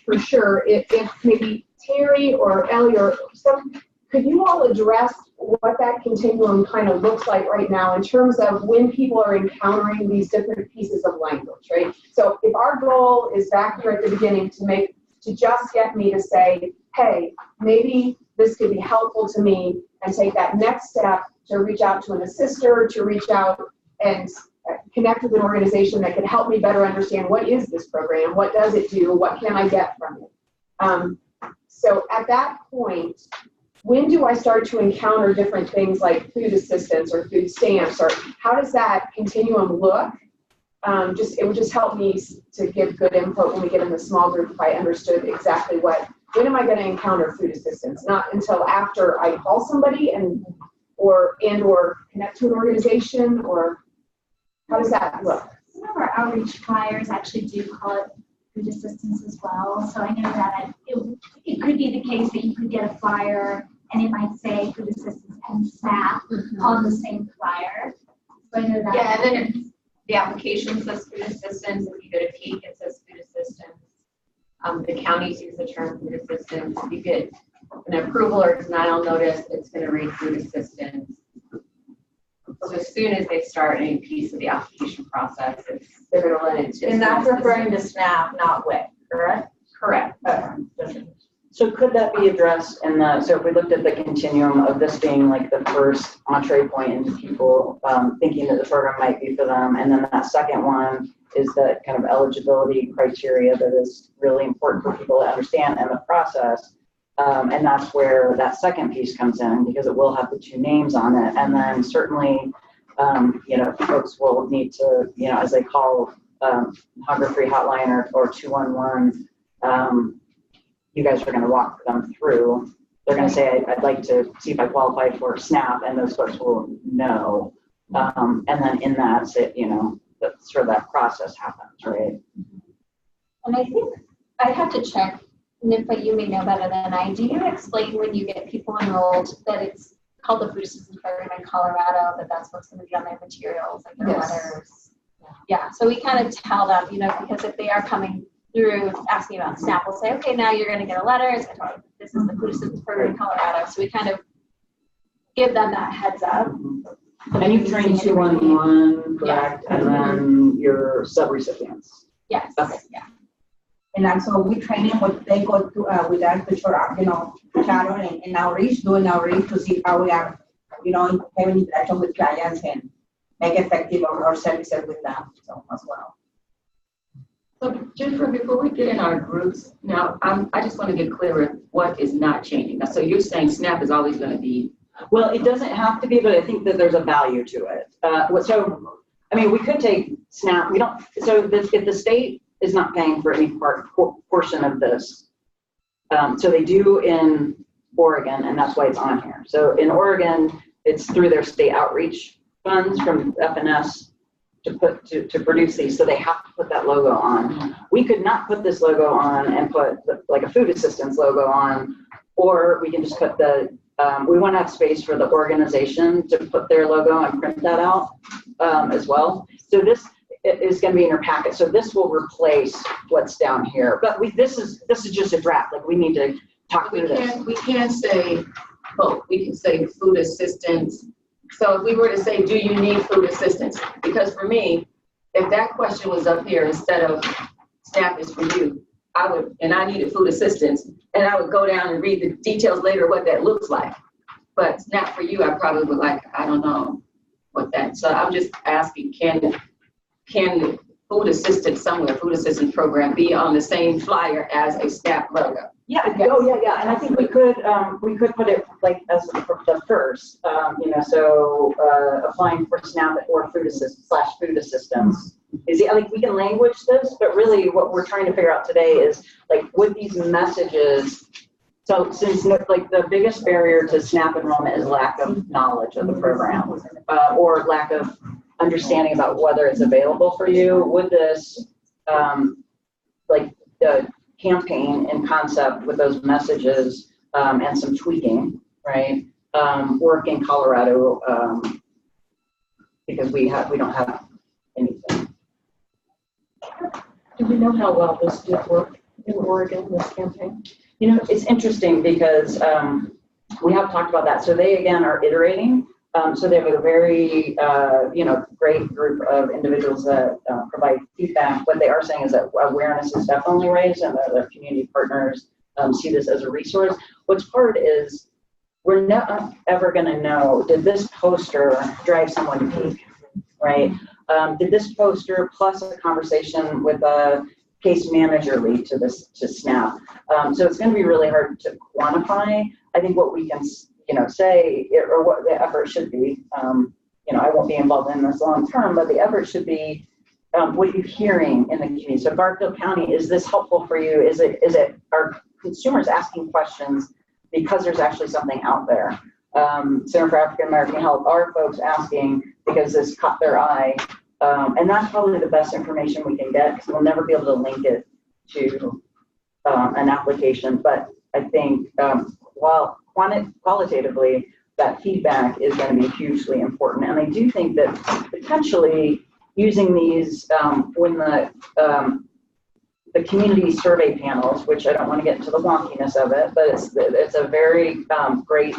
for sure, if maybe Terry or Ellie or some, could you all address what that continuum kind of looks like right now in terms of when people are encountering these different pieces of language, right? So if our goal is back here at the beginning to just get me to say, hey, maybe this could be helpful to me, and take that next step to reach out to an assister, to reach out and connect with an organization that can help me better understand what is this program, what does it do, what can I get from it. So at that point, when do I start to encounter different things like food assistance or food stamps, or how does that continuum look? It would just help me to give good input when we get in the small group if I understood exactly when am I going to encounter food assistance? Not until after I call somebody or connect to an organization, or how does that look? Some of our outreach flyers actually do call it food assistance as well. So I know that it could be the case that you could get a flyer and it might say food assistance and SNAP on the same flyer. So I know that. Yeah, and then the application says food assistance. If you go to peak, it says food assistance. The counties use the term food assistance. If you get an approval or denial notice, it's going to read food assistance. So as soon as they start any piece of the application process, they're going to let it. And that's referring to SNAP, not WIC, correct? Correct. So could that be addressed in so if we looked at the continuum of this being like the first entree point into people thinking that the program might be for them, and then that second one is the kind of eligibility criteria that is really important for people to understand and the process. And that's where that second piece comes in, because it will have the two names on it. And then certainly, folks will need to, as they call Hunger Free Hotline or 211, you guys are going to walk them through. They're going to say, I'd like to see if I qualify for SNAP, and those folks will know. And then in that, that process happens, right? And I think I'd have to check, Nympha, you may know better than I. Do you explain when you get people enrolled that it's called the food assistance program in Colorado, that's what's going to be on their materials, like their letters? Yeah, so we kind of tell them, because if they are coming through asking about SNAP, we'll say, okay, now you're going to get a letter. It's going to talk, this is the food assistance program in Colorado. So we kind of give them that heads up. And you train 211, correct? Yeah. And then your subrecipients. Yes. Okay. Yeah. And also we train them what they go to with us for channel and outreach, doing outreach to see how we are, having interaction with clients and make effective our services with them as well. So Jennifer, before we get in our groups, now I just want to get clear with what is not changing. Now, so you're saying SNAP is always going to be. Well, it doesn't have to be, but I think that there's a value to it. We could take SNAP. If the state is not paying for any portion of this, so they do in Oregon, and that's why it's on here. So in Oregon, it's through their state outreach funds from FNS to produce these, so they have to put that logo on. We could not put this logo on and put like a food assistance logo on, or we can just put the, we want to have space for the organization to put their logo and print that out as well. So this is going to be in your packet. So this will replace what's down here. But this is just a draft. Like we need to talk through this. We can say both. We can say food assistance. So if we were to say, do you need food assistance? Because for me, if that question was up here instead of SNAP is for you, I needed food assistance, and I would go down and read the details later what that looks like. But SNAP for you, I probably would like, I don't know what that. So I'm just asking, can food assistance somewhere, food assistance program, be on the same flyer as a SNAP logo? Yeah. Oh, yeah. And I think we could put it like as the first, so applying for SNAP or food assistance is like we can language this, but really what we're trying to figure out today is like with these messages. So since like the biggest barrier to SNAP enrollment is lack of knowledge of the program or lack of understanding about whether it's available for you, with this like the campaign and concept with those messages and some tweaking, right? Work in Colorado because we don't have anything. Do we know how well this did work in Oregon, this campaign? You know, it's interesting because we have talked about that. So they again are iterating. So they have a very, great group of individuals that provide feedback. What they are saying is that awareness is definitely raised and that their community partners see this as a resource. What's hard is we're not ever going to know, did this poster drive someone to peak, right? Did this poster plus a conversation with a case manager lead to SNAP? So it's going to be really hard to quantify. I think what we can say, or what the effort should be, I won't be involved in this long term, but the effort should be what you're hearing in the community. So Garfield County, is this helpful for you? Is it are consumers asking questions because there's actually something out there? Center for African American Health, are folks asking because this caught their eye? And that's probably the best information we can get because we'll never be able to link it to an application. But I think while qualitatively, that feedback is going to be hugely important. And I do think that potentially using these when the community survey panels, which I don't want to get into the wonkiness of it, but it's a very great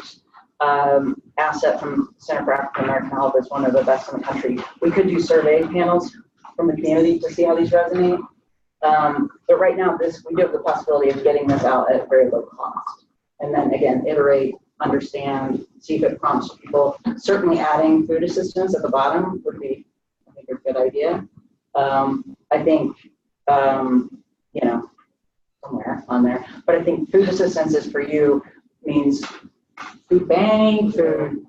asset from Center for African American Health. It's one of the best in the country. We could do survey panels from the community to see how these resonate. But right now, we do have the possibility of getting this out at very low cost. And then again, iterate, understand, see if it prompts people. Certainly adding food assistance at the bottom would be, I think, a good idea. I think, somewhere on there. But I think food assistance is for you means food bank, food.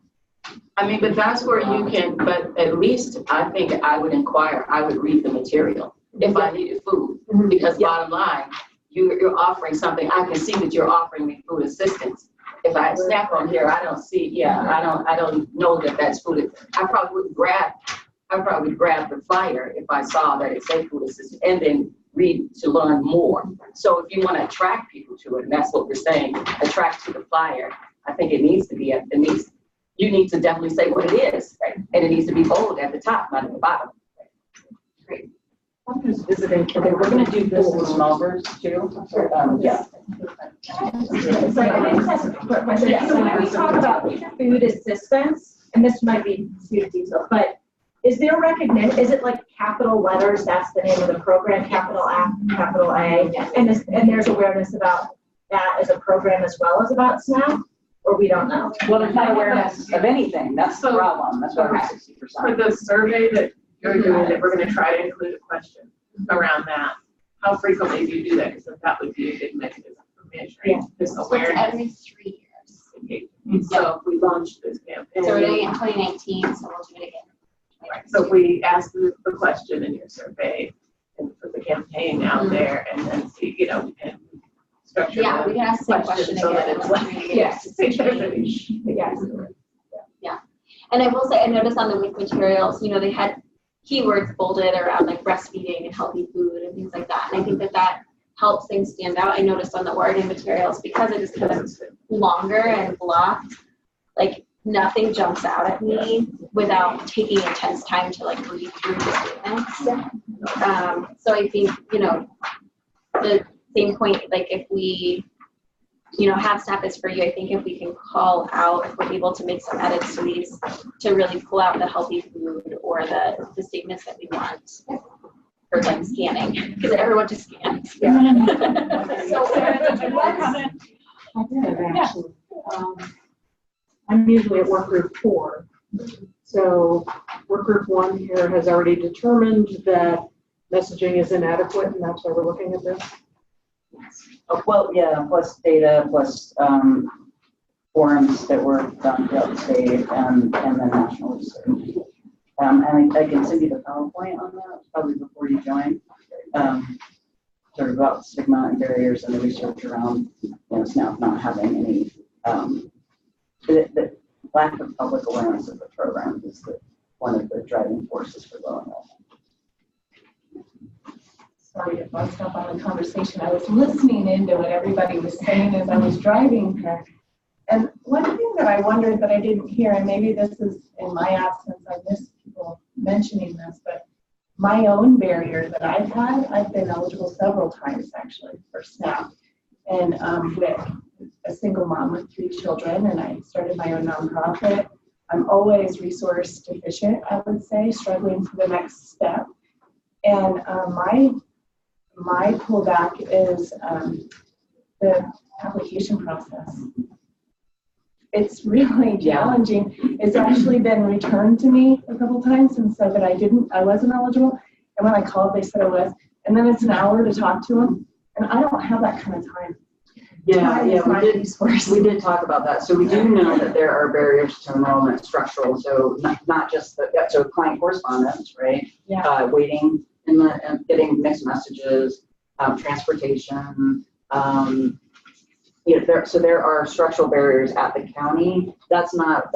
I mean, but that's where you can, but at least I think I would inquire, I would read the material if I needed food. Because bottom line, you're offering something, I can see that you're offering me food assistance. If I SNAP on here, I don't see, I don't know that that's food. I probably would grab the flyer if I saw that it said food assistance and then read to learn more. So if you want to attract people to it, and that's what we're saying, attract to the flyer, I think it needs to be you need to definitely say what it is, right? And it needs to be bold at the top, not at the bottom. Great. I'm just visiting. Okay, we're going to do this in small bursts too. Yeah. So I just have a quick question. So when we talk about food assistance, and this might be too detailed, but is there recognition? Is it like capital letters? That's the name of the program, capital A, capital A, and there's awareness about that as a program as well as about SNAP, or we don't know? Well, there's not awareness of anything. That's the problem. That's why we're 60%. For the survey that you're doing, that we're going to try to include a question around that. How frequently do you do that? Because that would be a good mechanism for measuring this awareness. So every 3 years. Okay. So if we launch this campaign. So we're doing it in 2019, so we'll do it again. Right. So if we ask the question in your survey and put the campaign out there and then see, and structure. Yeah, we can ask the same question so again. that it's like, yes. Yeah. And I will say, I noticed on the WIC materials, you know, they had keywords bolded around like breastfeeding and healthy food and things like that. And I think that that helps things stand out. I noticed on the Oregon materials, because it is kind of longer and blocked, like nothing jumps out at me without taking intense time to like read through the statements. So I think, you know, the same point, like if we, you know, have SNAP is for you, I think if we can call out, if we're able to make some edits to these to really pull out the healthy food or the statements that we want for like scanning, because everyone just scans. Yeah. So, I did actually. I'm usually at work group 4. So work group 1 here has already determined that messaging is inadequate, and that's why we're looking at this. Oh, well, yeah, plus data, plus forums that were done throughout the state and the national research. And I can send you the PowerPoint on that, probably before you join. Sort of about stigma and barriers and the research around, you know, SNAP not having any, the lack of public awareness of the program is one of the driving forces for low enrollment. Sorry to bust up on the conversation. I was listening into what everybody was saying as I was driving here. And one thing that I wondered that I didn't hear, and maybe this is in my absence, I missed people mentioning this, but my own barrier that I've had, I've been eligible several times actually for SNAP. And with a single mom with 3 children, and I started my own nonprofit. I'm always resource deficient, I would say, struggling for the next step. And my pullback is the application process. It's really challenging. It's actually been returned to me a couple times and said that I wasn't eligible. And when I called, they said I was. And then it's an hour to talk to them. And I don't have that kind of time. Yeah, we did talk about that. So we do know that there are barriers to enrollment, structural. So not just so client correspondence, right? Yeah. Waiting and getting mixed messages, transportation. So there are structural barriers at the county. That's not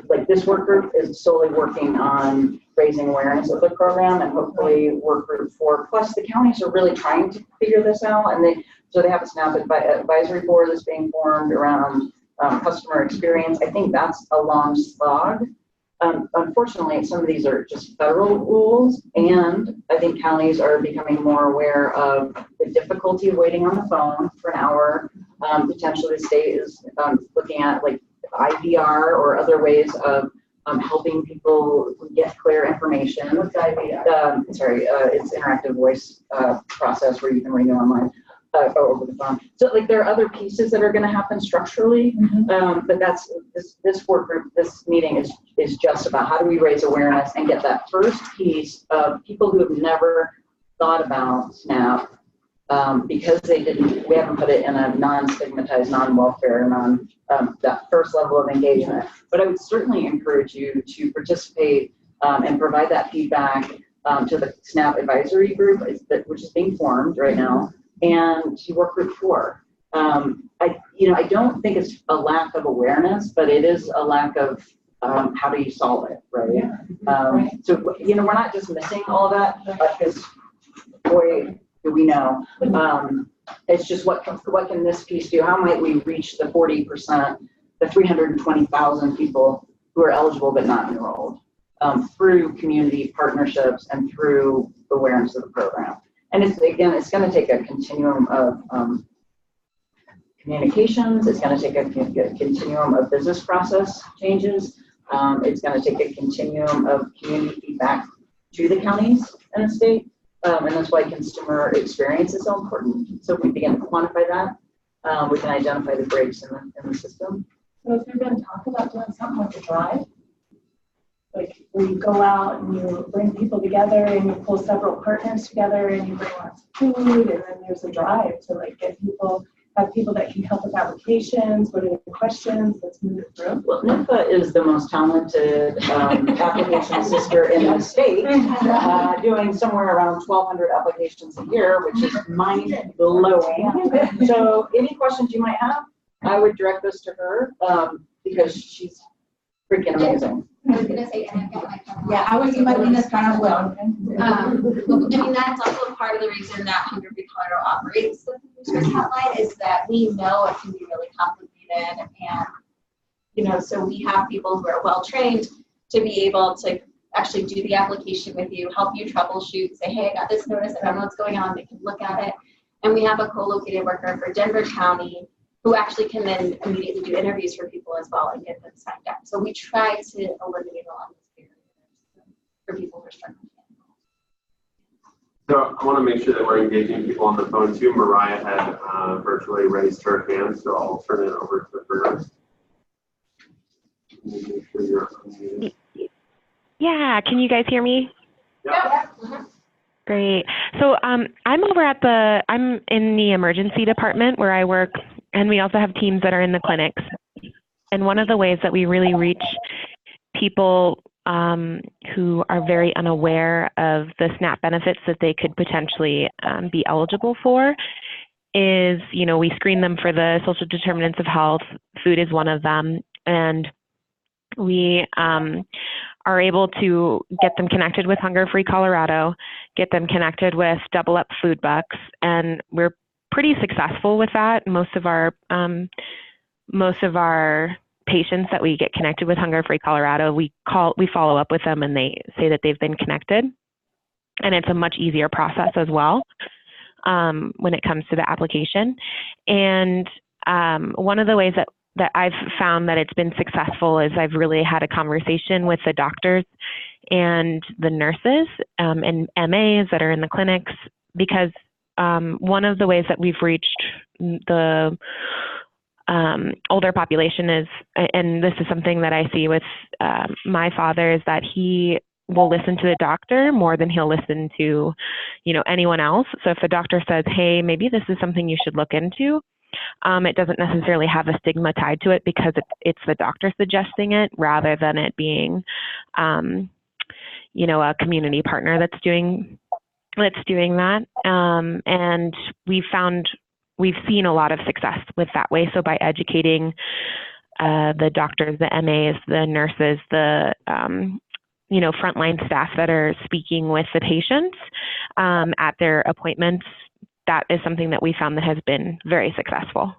like this work group is solely working on raising awareness of the program, and hopefully work group 4 plus the counties are really trying to figure this out, and they have a SNAP advisory board that's being formed around customer experience. I think that's a long slog. Unfortunately, some of these are just federal rules, and I think counties are becoming more aware of the difficulty of waiting on the phone for an hour. Potentially the state is looking at like IVR or other ways of helping people get clear information. What's IVR? It's interactive voice process where you can renew online. Over the phone. So like there are other pieces that are going to happen structurally, but that's this work group, this meeting is just about how do we raise awareness and get that first piece of people who have never thought about SNAP because we haven't put it in a non-stigmatized, non-welfare, that first level of engagement. But I would certainly encourage you to participate and provide that feedback to the SNAP advisory group, which is being formed right now, and to work group 4. I don't think it's a lack of awareness, but it is a lack of how do you solve it, right? Yeah. So we're not just missing all of that because boy, do we know. It's just what can this piece do? How might we reach the 40%, the 320,000 people who are eligible but not enrolled through community partnerships and through awareness of the program. And it's going to take a continuum of communications. It's going to take a continuum of business process changes. It's going to take a continuum of community feedback to the counties and the state. And that's why consumer experience is so important. So if we begin to quantify that, we can identify the breaks in the system. So if you're going to talk about doing something like a drive, like where you go out and you bring people together and you pull several partners together and you bring lots of food, and then there's a drive to like have people that can help with applications. What are the questions? Let's move it through. Well, NIFA is the most talented application sister in the state, doing somewhere around 1,200 applications a year, which is mind-blowing. So any questions you might have, I would direct those to her because she's freaking amazing. I was gonna say, and Yeah, I was imagining this kind of well. I mean, that's also part of the reason that Hunger Free Colorado operates the food resource hotline is that we know it can be really complicated, and so we have people who are well trained to be able to actually do the application with you, help you troubleshoot, say, hey, I got this notice, I don't know what's going on, they can look at it. And we have a co-located worker for Denver County who actually can then immediately do interviews for people as well and get them signed up. So we try to eliminate a lot of these barriers for people who are struggling. So I want to make sure that we're engaging people on the phone too. Mariah had virtually raised her hand, so I'll turn it over to her. Make sure you're unmuted. Yeah, can you guys hear me? Yeah. Great. So I'm in the emergency department where I work, and we also have teams that are in the clinics. And one of the ways that we really reach people who are very unaware of the SNAP benefits that they could potentially be eligible for is, we screen them for the social determinants of health. Food is one of them. And we are able to get them connected with Hunger Free Colorado, get them connected with Double Up Food Bucks, and we're pretty successful with that. Most of our patients that we get connected with Hunger Free Colorado, we follow up with them and they say that they've been connected, and it's a much easier process as well when it comes to the application. And one of the ways that I've found that it's been successful is I've really had a conversation with the doctors and the nurses and MAs that are in the clinics, because one of the ways that we've reached the older population is, and this is something that I see with my father, is that he will listen to the doctor more than he'll listen to, anyone else. So if the doctor says, hey, maybe this is something you should look into, it doesn't necessarily have a stigma tied to it because it's the doctor suggesting it rather than it being, a community partner that's doing that. And we've seen a lot of success with that way. So by educating the doctors, the MAs, the nurses, the frontline staff that are speaking with the patients at their appointments, that is something that we found that has been very successful.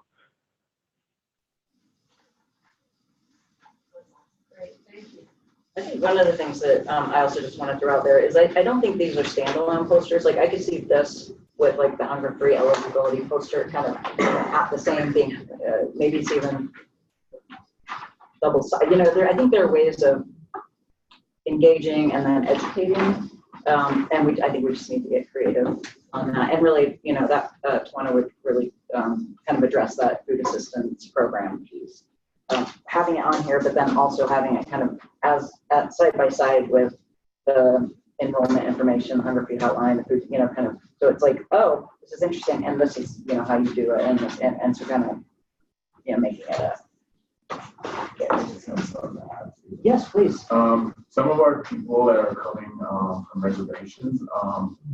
Great, thank you. I think one of the things that I also just want to throw out there is I don't think these are standalone posters. Like I could see this with like the Hunger Free eligibility poster kind of at the same thing. Maybe it's even double sided. I think there are ways of engaging and then educating. And I think we just need to get creative on that. And really, that Tawana would really kind of address that food assistance program piece. Having it on here, but then also having it kind of as side by side with the enrollment information, the Hunger Free Hotline, the food, kind of. So it's like, oh, this is interesting, and this is, how you do it, and so kind of, making it a. Yes, please. Some of our people that are coming from reservations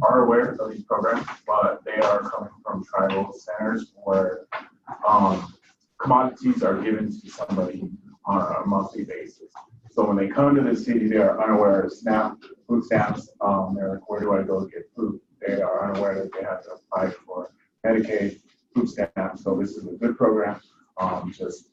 are aware of these programs, but they are coming from tribal centers where commodities are given to somebody on a monthly basis. So when they come to the city, they are unaware of SNAP, food stamps. They're like, where do I go get food? They are unaware that they have to apply for Medicaid, food stamps. So this is a good program. Just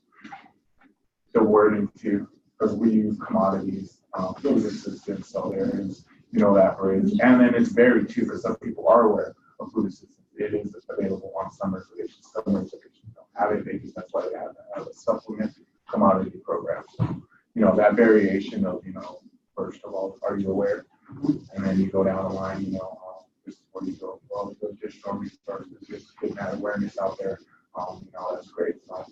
the wording too, because we use commodities, food assistance, so there is, that bridge. And then it's varied too, because some people are aware of food assistance. It is available on some reservations. Some reservations don't have it. That's why they have a supplement commodity program. So, that variation of, first of all, are you aware? And then you go down the line, this is where you go. Well, the additional resources, just getting that awareness out there. That's great. So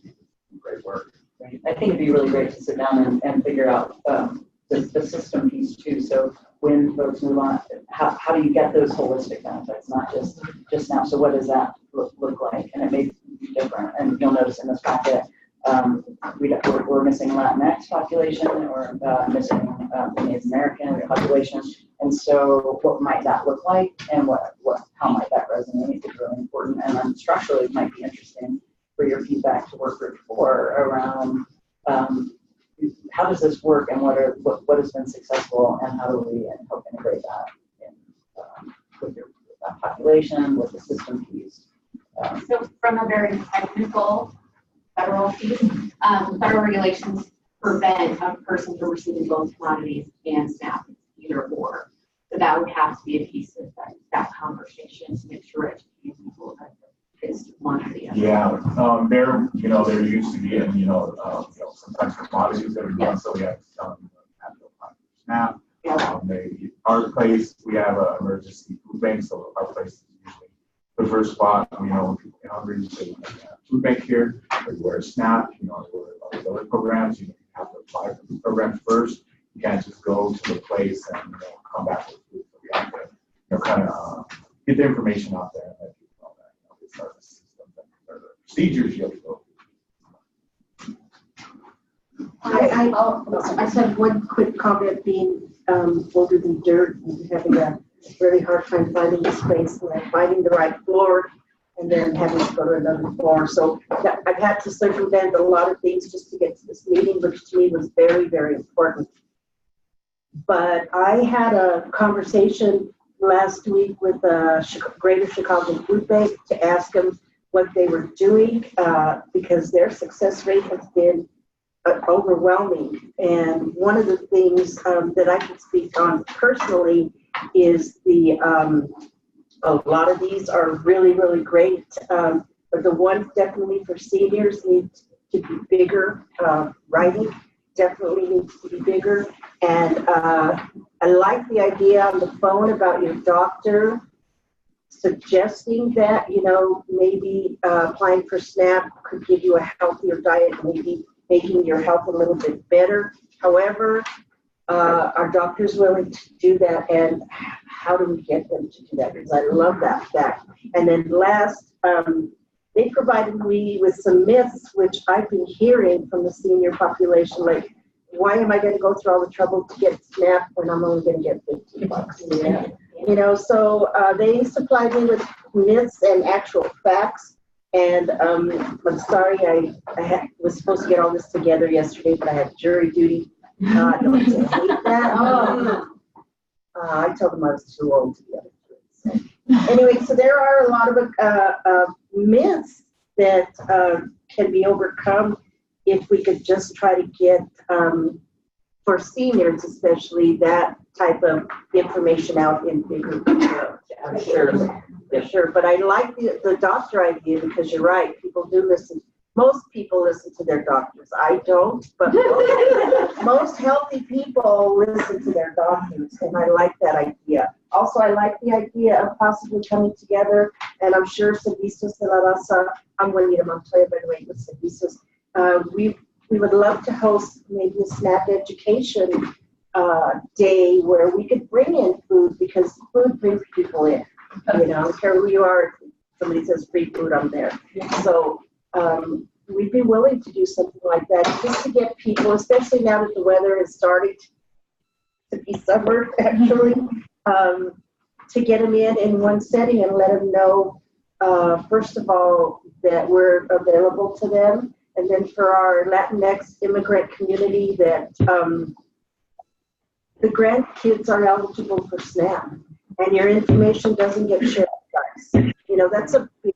great work. I think it'd be really great to sit down and figure out the system piece too. So when folks move on, how do you get those holistic benefits, not just now? So what does that look like? And it may be different. And you'll notice in this packet, we're missing Latinx population, or missing Native American population. And so what might that look like, and how might that resonate is really important. And then structurally it might be interesting for your feedback to work group 4 around how does this work and what has been successful and how do we help integrate that in, with your population, with the system piece. So from a very technical federal piece, federal regulations prevent a person from receiving both commodities and SNAP, either or. So that would have to be a piece of that conversation to make sure educating people that it's one or the other. Yeah, there used to be, sometimes commodities that are done, so we have to have to apply for SNAP. Maybe our place, we have an emergency food bank, so our place is usually the first spot. When people get hungry, so we have food bank here. We're SNAP, we're other programs. You have to apply for the programs first. You can't just go to the place and come back with food. So we have to kind of get the information out there and let people know that these are the systems or the procedures you have to go through. I just have one quick comment. Being older than dirt and having a really hard time finding the space and finding the right floor and then having to go to another floor. So I've had to circumvent a lot of things just to get to this meeting, which to me was very, very important. But I had a conversation last week with Greater Chicago Food Bank to ask them what they were doing because their success rate has been overwhelming. And one of the things that I can speak on personally is a lot of these are really, really great, but the ones definitely for seniors need to be bigger. Writing definitely needs to be bigger. And I like the idea on the phone about your doctor suggesting that, maybe applying for SNAP could give you a healthier diet, maybe making your health a little bit better. However, are doctors willing to do that, and how do we get them to do that? Because I love that fact. And then last, they provided me with some myths, which I've been hearing from the senior population, like, why am I going to go through all the trouble to get SNAP when I'm only going to get $15? Yeah. So they supplied me with myths and actual facts. And I'm sorry, I was supposed to get all this together yesterday, but I had jury duty. Don't hate that. I told them I was too old to be able to do it. So. Anyway, so there are a lot of myths that can be overcome if we could just try to get, for seniors especially, that type of information out in bigger detail. Sure. But I like the doctor idea because you're right. People do listen. Most people listen to their doctors. I don't, but most healthy people listen to their doctors, and I like that idea. Also, I like the idea of possibly coming together, and I'm sure Servicios de la Raza, I'm Juanita Montoya, by the way, with Servicios. We would love to host maybe a SNAP education day where we could bring in food, because food brings people in. I don't care who you are. If somebody says free food, I'm there. So we'd be willing to do something like that just to get people, especially now that the weather is starting to be summer, actually, to get them in one setting and let them know, first of all, that we're available to them. And then for our Latinx immigrant community, that the grandkids are eligible for SNAP, and your information doesn't get shared with us. That's a big,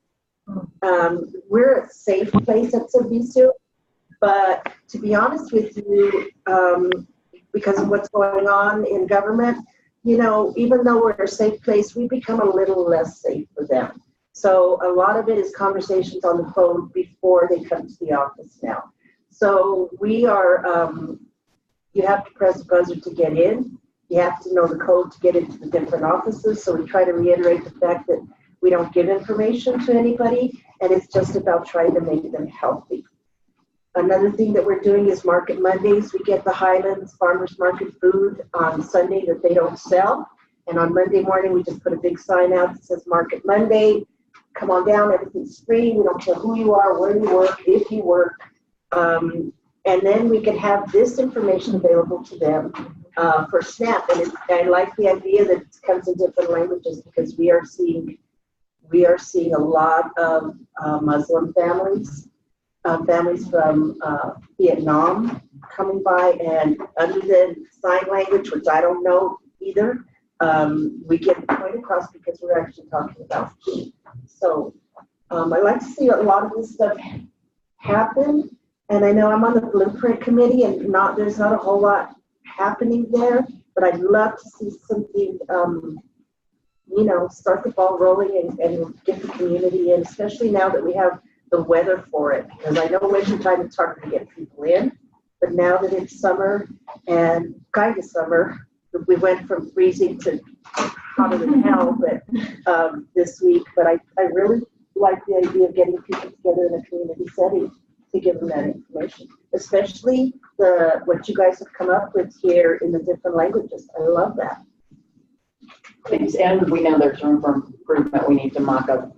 we're a safe place at Servicio, but to be honest with you, because of what's going on in government, even though we're a safe place, we become a little less safe for them. So a lot of it is conversations on the phone before they come to the office now. So we are, you have to press a buzzer to get in. You have to know the code to get into the different offices. So we try to reiterate the fact that we don't give information to anybody, and it's just about trying to make them healthy. Another thing that we're doing is Market Mondays. We get the Highlands Farmers Market food on Sunday that they don't sell. And on Monday morning, we just put a big sign out that says Market Monday. Come on down, everything's free. We don't care who you are, where you work, if you work. And then we can have this information available to them for SNAP. And I like the idea that it comes in different languages, because we are seeing a lot of Muslim families, families from Vietnam, coming by, and other than sign language, which I don't know either, we get the point across because we're actually talking about food. So I like to see a lot of this stuff happen. And I know I'm on the Blueprint Committee, and there's not a whole lot happening there, but I'd love to see something, start the ball rolling and get the community in, especially now that we have the weather for it. Because I know winter time it's hard to get people in, but now that it's summer and kind of summer, we went from freezing to hotter than hell, but this week. But I really like the idea of getting people together in a community setting to give them that information, especially what you guys have come up with here in the different languages. I love that. And we know there's room for improvement. We need to mock up,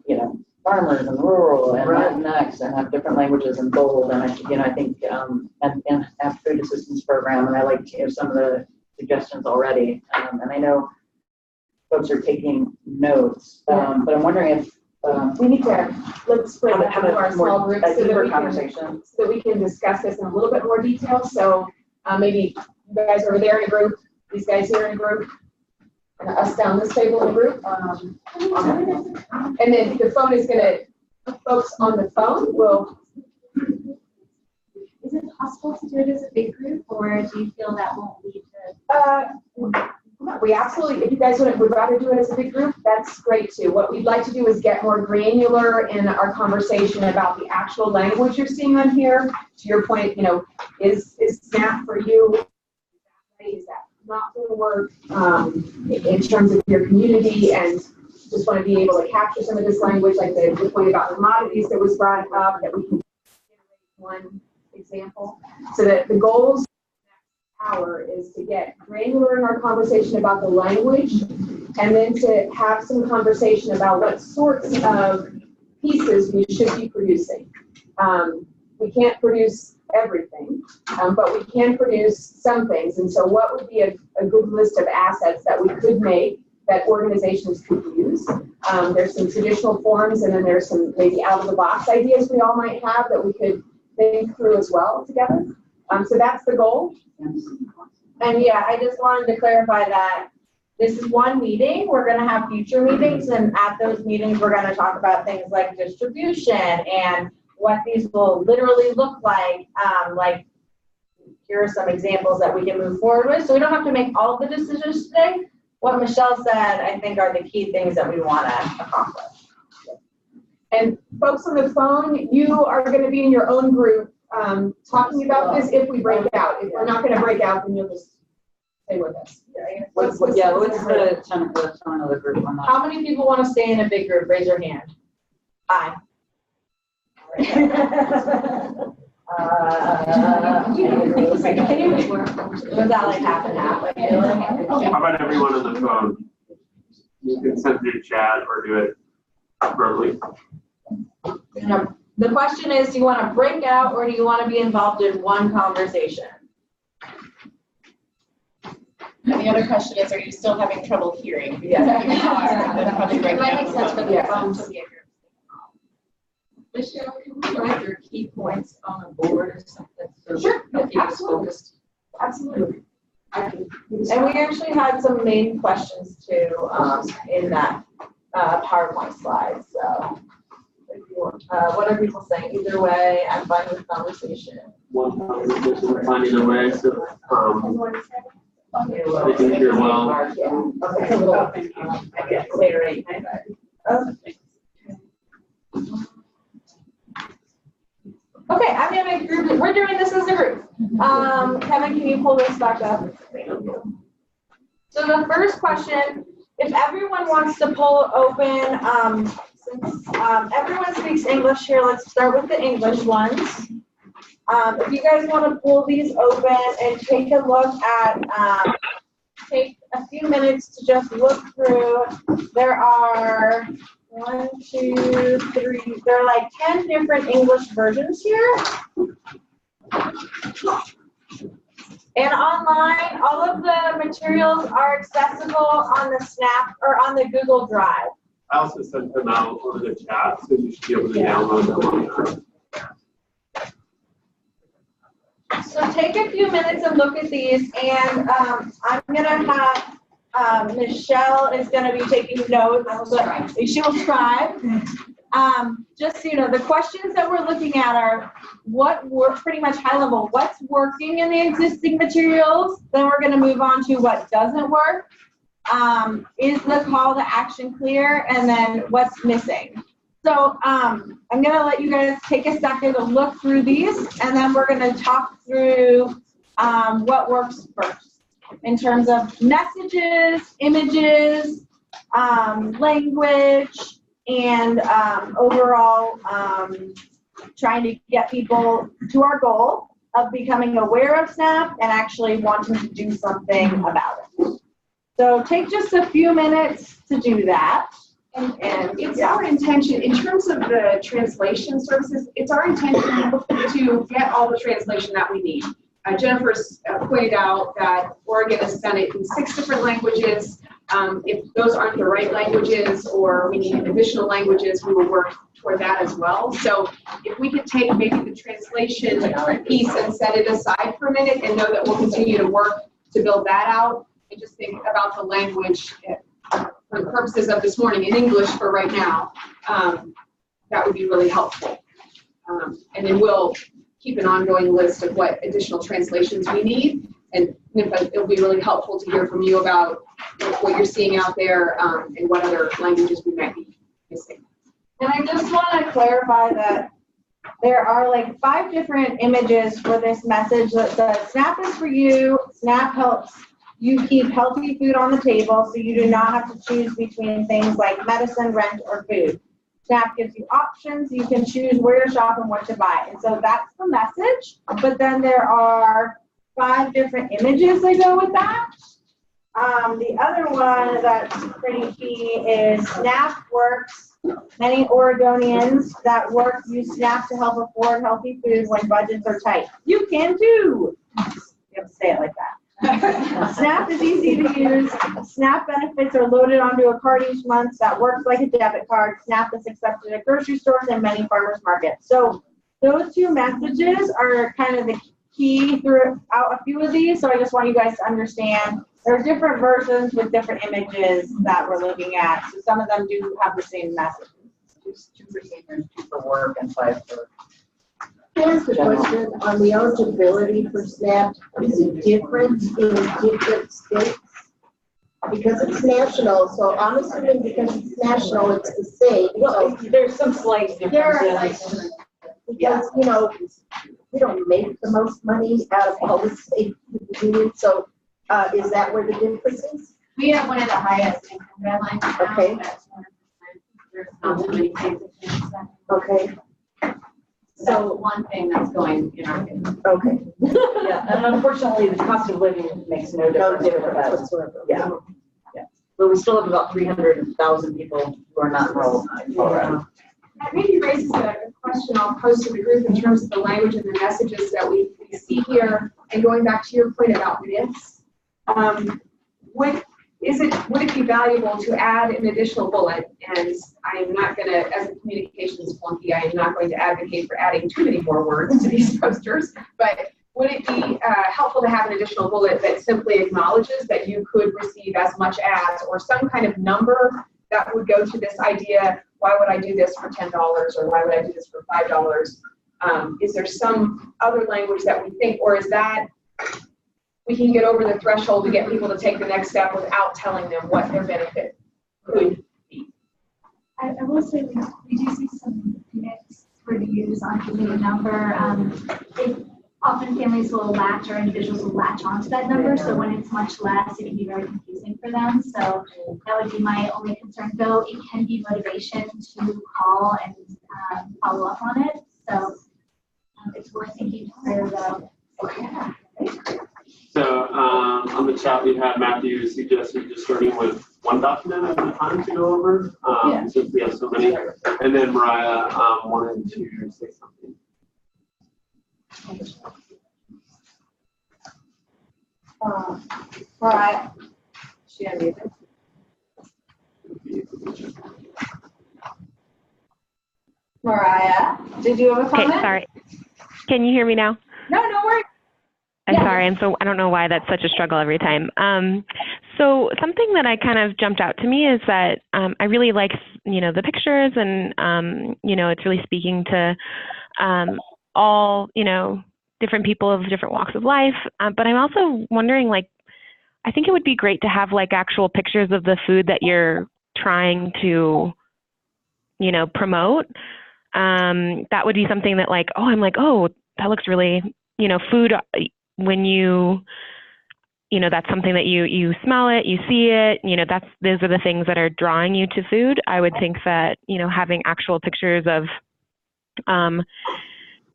farmers and rural and Latinx and have different languages in bold. And I think and have food assistance program. And I like to hear some of the suggestions already. And I know folks are taking notes, but I'm wondering if we need to let's split it into our small groups so that we can discuss this in a little bit more detail. So maybe you guys over there in a group, these guys here in a group, and us down this table in a group. And then the phone is going to, folks on the phone will. Is it possible to do it as a big group, or do you feel that won't lead to? We absolutely, if you guys would rather do it as a big group, that's great too. What we'd like to do is get more granular in our conversation about the actual language you're seeing on here. To your point, is SNAP for you? Is that not going to work in terms of your community? And just want to be able to capture some of this language, like the point about commodities that was brought up, that we can generate one example. So that the goals hour is to get granular in our conversation about the language, and then to have some conversation about what sorts of pieces we should be producing. We can't produce everything, but we can produce some things. And so what would be a good list of assets that we could make that organizations could use? There's some traditional forms, and then there's some maybe out-of-the-box ideas we all might have that we could think through as well together. So that's the goal. And yeah, I just wanted to clarify that this is one meeting. We're going to have future meetings, and at those meetings, we're going to talk about things like distribution and what these will literally look like. Like, here are some examples that we can move forward with. So we don't have to make all the decisions today. What Michelle said, I think, are the key things that we want to accomplish. And folks on the phone, you are going to be in your own group talking about this if we break out. If we're not going to break out, then you'll just stay with us. What's the tone of the group on that? How many people want to stay in a big group? Raise your hand. Aye. Was that like half and half? How about everyone on the phone? You can send through chat or do it verbally. The question is, do you want to break out or do you want to be involved in one conversation? And the other question is, are you still having trouble hearing? Yeah. It might make sense for the phone to be a group. Michelle, can you write your key points on a board or something? So sure, absolutely. Absolutely. And we actually had some main questions too in that PowerPoint slide. So, what are people saying? Either way, I'm fine with conversation. One conversation, we're finding a way. So, I can hear well. Okay, I'm gonna group. We're doing this as a group. Kevin, can you pull this back up? So the first question, if everyone wants to pull open, since everyone speaks English here, let's start with the English ones. If you guys want to pull these open and take a look at, take a few minutes to just look through. There are 1, 2, 3, there are like 10 different English versions here. And online, all of the materials are accessible on the Snap or on the Google Drive. I also sent them out over the chat, so you should be able to download them on there. So take a few minutes and look at these, and I'm gonna have Michelle is gonna be taking notes. She will scribe. Just so you know, the questions that we're looking at are what work, pretty much high level, what's working in the existing materials. Then we're gonna move on to what doesn't work. Is the call to action clear? And then what's missing? So I'm gonna let you guys take a second to look through these, and then we're gonna talk through what works first in terms of messages, images, language, and overall trying to get people to our goal of becoming aware of SNAP and actually wanting to do something about it. So take just a few minutes to do that. And it's our intention, in terms of the translation services, it's our intention to get all the translation that we need. Jennifer's pointed out that Oregon has done it in 6 different languages. If those aren't the right languages or we need additional languages, we will work toward that as well. So if we could take maybe the translation piece and set it aside for a minute and know that we'll continue to work to build that out, and just think about the language for the purposes of this morning in English for right now, that would be really helpful. And then we'll keep an ongoing list of what additional translations we need. And it'll be really helpful to hear from you about what you're seeing out there and what other languages we might be missing. And I just want to clarify that there are like 5 different images for this message that says SNAP is for you, SNAP helps you keep healthy food on the table so you do not have to choose between things like medicine, rent, or food. SNAP gives you options. You can choose where to shop and what to buy. And so that's the message. But then there are 5 different images that go with that. The other one that's pretty key is SNAP works. Many Oregonians that work use SNAP to help afford healthy food when budgets are tight. You can too. You have to say it like that. SNAP is easy to use. SNAP benefits are loaded onto a card each month that works like a debit card. SNAP is accepted at grocery stores and many farmers markets. So those 2 messages are kind of the key throughout a few of these. So I just want you guys to understand there are different versions with different images that we're looking at. So some of them do have the same message. 2 for seniors, 2 for work, and 5 for. Can I ask a question on the eligibility for SNAP? Is it different in different states? Because it's national, so I'm assuming because it's national, it's the same. Well, there's some slight differences. Because, you know, we don't make the most money out of all the states in the union, so is that where the difference is? We have one of the highest income guidelines now. Okay. That's 100%. There's not too many states that change that. Okay. So one thing that's going in our favor. Okay. Yeah, and unfortunately, the cost of living makes no difference whatsoever. Yeah. Yeah. But we still have about 300,000 people who are not enrolled in Colorado. That maybe raises a question I'll pose to the group in terms of the language and the messages that we see here. And going back to your point about myths, would it be valuable to add an additional bullet? And I'm not going to, as a communications flunky, I am not going to advocate for adding too many more words to these posters, but would it be helpful to have an additional bullet that simply acknowledges that you could receive as much as, or some kind of number that would go to this idea, why would I do this for $10 or why would I do this for $5? Is there some other language that we think, or is that we can get over the threshold to get people to take the next step without telling them what their benefit could be? I will say we do see some mixed reviews on giving a number. Often families will latch or individuals will latch onto that number. So when it's much less, it can be very confusing for them. So that would be my only concern, though it can be motivation to call and follow up on it. So it's worth thinking through though. So on the chat, we had Matthew suggested just starting with 1 document at a time to go over, since we have so many. And then Mariah wanted to say something. Mariah, she unmuted. Mariah, did you have a comment? Okay, sorry. Can you hear me now? No, no worries. I'm sorry, I don't know why that's such a struggle every time. So something that I kind of jumped out to me is that I really like, the pictures and, it's really speaking to all, different people of different walks of life. But I'm also wondering, I think it would be great to have actual pictures of the food that you're trying to, promote. That would be something that that looks really, food, when that's something that you smell it, you see it, those are the things that are drawing you to food. I would think that, having actual pictures of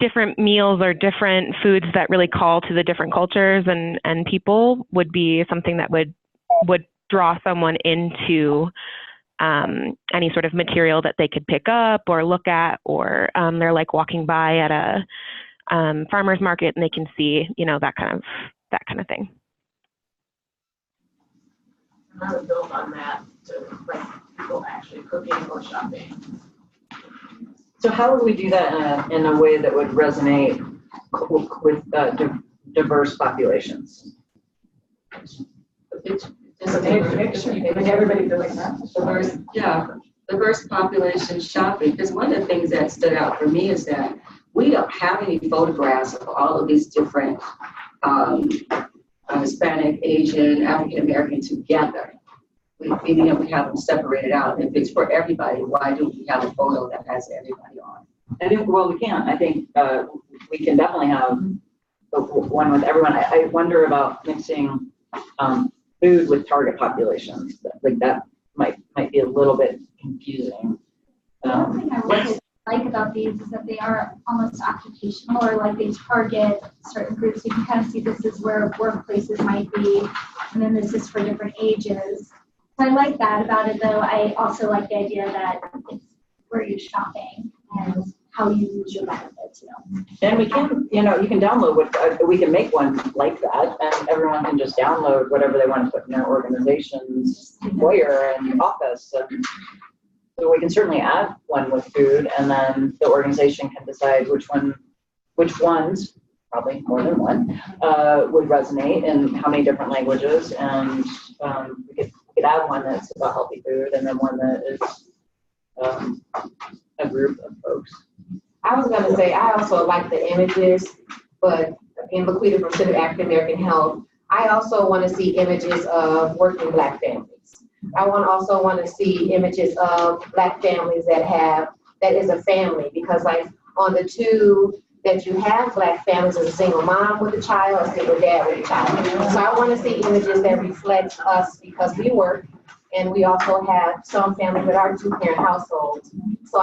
different meals or different foods that really call to the different cultures and people would be something that would draw someone into any sort of material that they could pick up or look at, or they're walking by at a farmer's market and they can see, that kind of thing. I would build on that to people actually cooking or shopping. So how would we do that in a way that would resonate with diverse populations? Everybody doing that. Diverse population shopping. Because one of the things that stood out for me is that we don't have any photographs of all of these different Hispanic, Asian, African American together. We have them separated out. If it's for everybody, why do we have a photo that has everybody on? I think, we can. I think we can definitely have one with everyone. I wonder about mixing food with target populations. That might be a little bit confusing. One thing I really like about these is that they are almost occupational, or they target certain groups. You can kind of see this is where workplaces might be, and then this is for different ages. So I like that about it, though. I also like the idea that it's where you're shopping and how you use your benefits. And we can, you can download we can make one like that, and everyone can just download whatever they want to put in their organization's foyer and office. And so we can certainly add one with food, and then the organization can decide which ones, probably more than one, would resonate in how many different languages. And we could add one that's about healthy food, and then one that is a group of folks. I was going to say, I also like the images, but again, Laquita from Civic African American Health, I also want to see images of working Black families. I also want to see images of Black families that is a family, because on the two that you have Black families, as a single mom with a child, a single dad with a child. So I want to see images that reflect us, because we work, and we also have some families that are two-parent households. So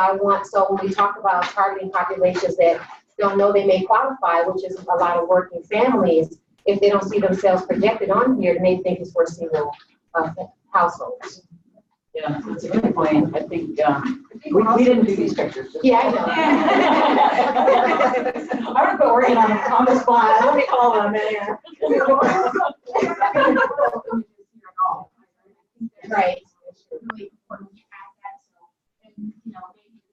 when we talk about targeting populations that don't know they may qualify, which is a lot of working families, if they don't see themselves projected on here, they may think it's for single households. Yeah, that's a good point. I think we didn't do these pictures. Yeah, I know. I would put Oregon on the spot. Let me call them in. Right. Really important to add that. So, and maybe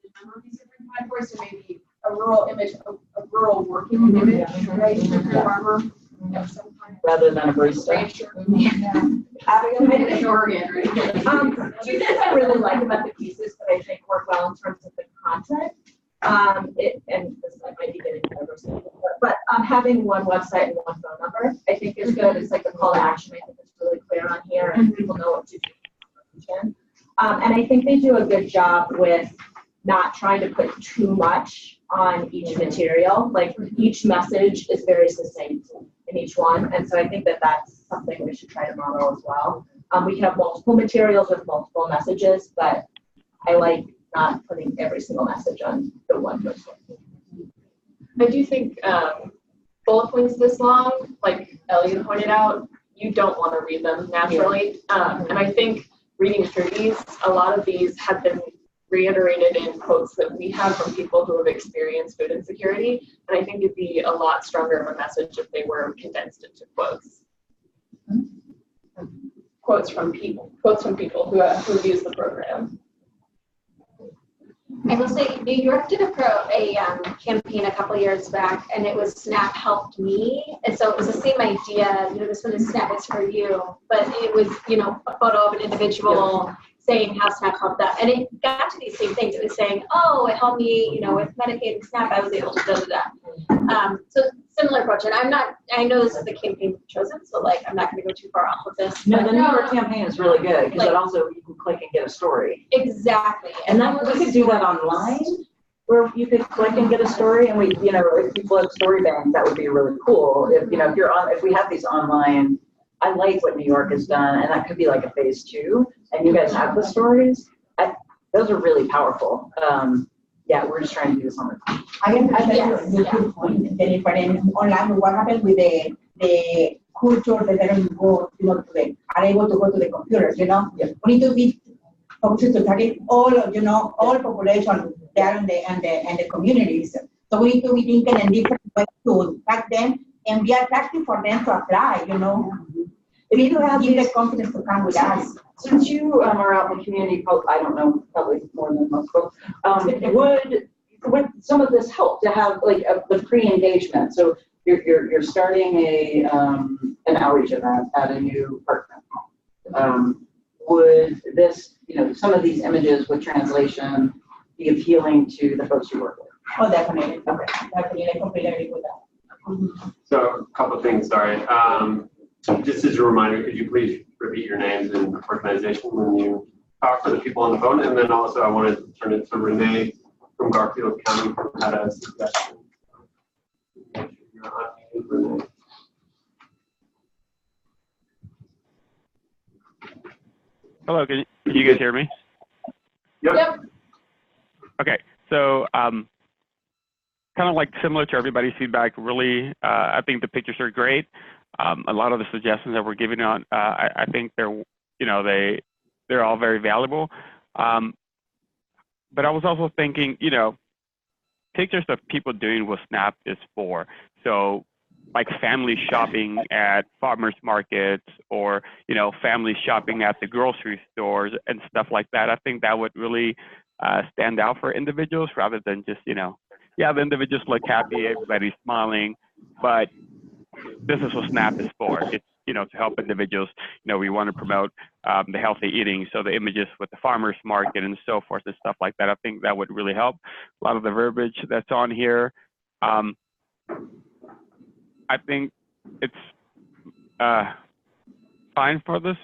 the number of these different categories, so maybe a rural image, a rural working image, right? Farmer. Rather than a barista. In Oregon, right? Two things I really like about the pieces that I think work well in terms of the content. And this might be getting diversity, but having one website and one phone number, I think is good. It's like the call to action. I think it's really clear on here, and people know what to do. And I think they do a good job with not trying to put too much on each material. Each message is very succinct in each one, and so I think that that's something we should try to model as well. We can have multiple materials with multiple messages, but I like not putting every single message on the one person. I do think bullet points this long, like Elliot pointed out, you don't want to read them naturally. And I think reading through these, a lot of these have been reiterated in quotes that we have from people who have experienced food insecurity. And I think it'd be a lot stronger of a message if they were condensed into quotes. Quotes from people who use the program. I will say New York did a campaign a couple years back, and it was Snap Helped Me. And so it was the same idea, this one is Snap is for you, but it was, a photo of an individual saying how Snap helped them. And it got to these same things. It was saying, oh, it helped me, with Medicaid and Snap, I was able to do that. So similar approach. And I know this is the campaign chosen, so I'm not going to go too far off of this. No, the New York campaign is really good because it also, you can click and get a story. Exactly. And then we could do that online where you could click and get a story, and if people have story banks, that would be really cool. If we have these online, I like what New York has done, and that could be like a phase 2, and you guys have the stories. Those are really powerful. Yeah, we're just trying to do this on the. I understand your good point, Jennifer. And online, what happened with the culture that they don't go, are able to go to the computers, We need to be focused to target all population there and the communities. So we need to be thinking in different ways to track them and be attractive for them to apply, If you have give the confidence to come with us. Since you are out in the community, I don't know, probably more than most folks, would some of this help to have the pre-engagement? So you're starting an outreach event at a new apartment. Would this, some of these images with translation be appealing to the folks you work with? Oh, definitely. Okay. Definitely, I completely agree with that. So a couple of things, sorry. Just as a reminder, could you please repeat your names and organization when you talk for the people on the phone? And then also I wanted to turn it to Renee from Garfield County who had a suggestion. You're on mute, Renee. Hello, can you guys hear me? Yep. Okay, so kind of similar to everybody's feedback, really, I think the pictures are great. A lot of the suggestions that we're giving on, I think they're all very valuable. But I was also thinking, pictures of people doing what SNAP is for. So family shopping at farmers markets or, family shopping at the grocery stores and stuff like that. I think that would really stand out for individuals rather than just, the individuals look happy, everybody's smiling, but this is what SNAP is for. It's, to help individuals. We want to promote the healthy eating. So the images with the farmers market and so forth and stuff like that, I think that would really help. A lot of the verbiage that's on here. I think it's fine for this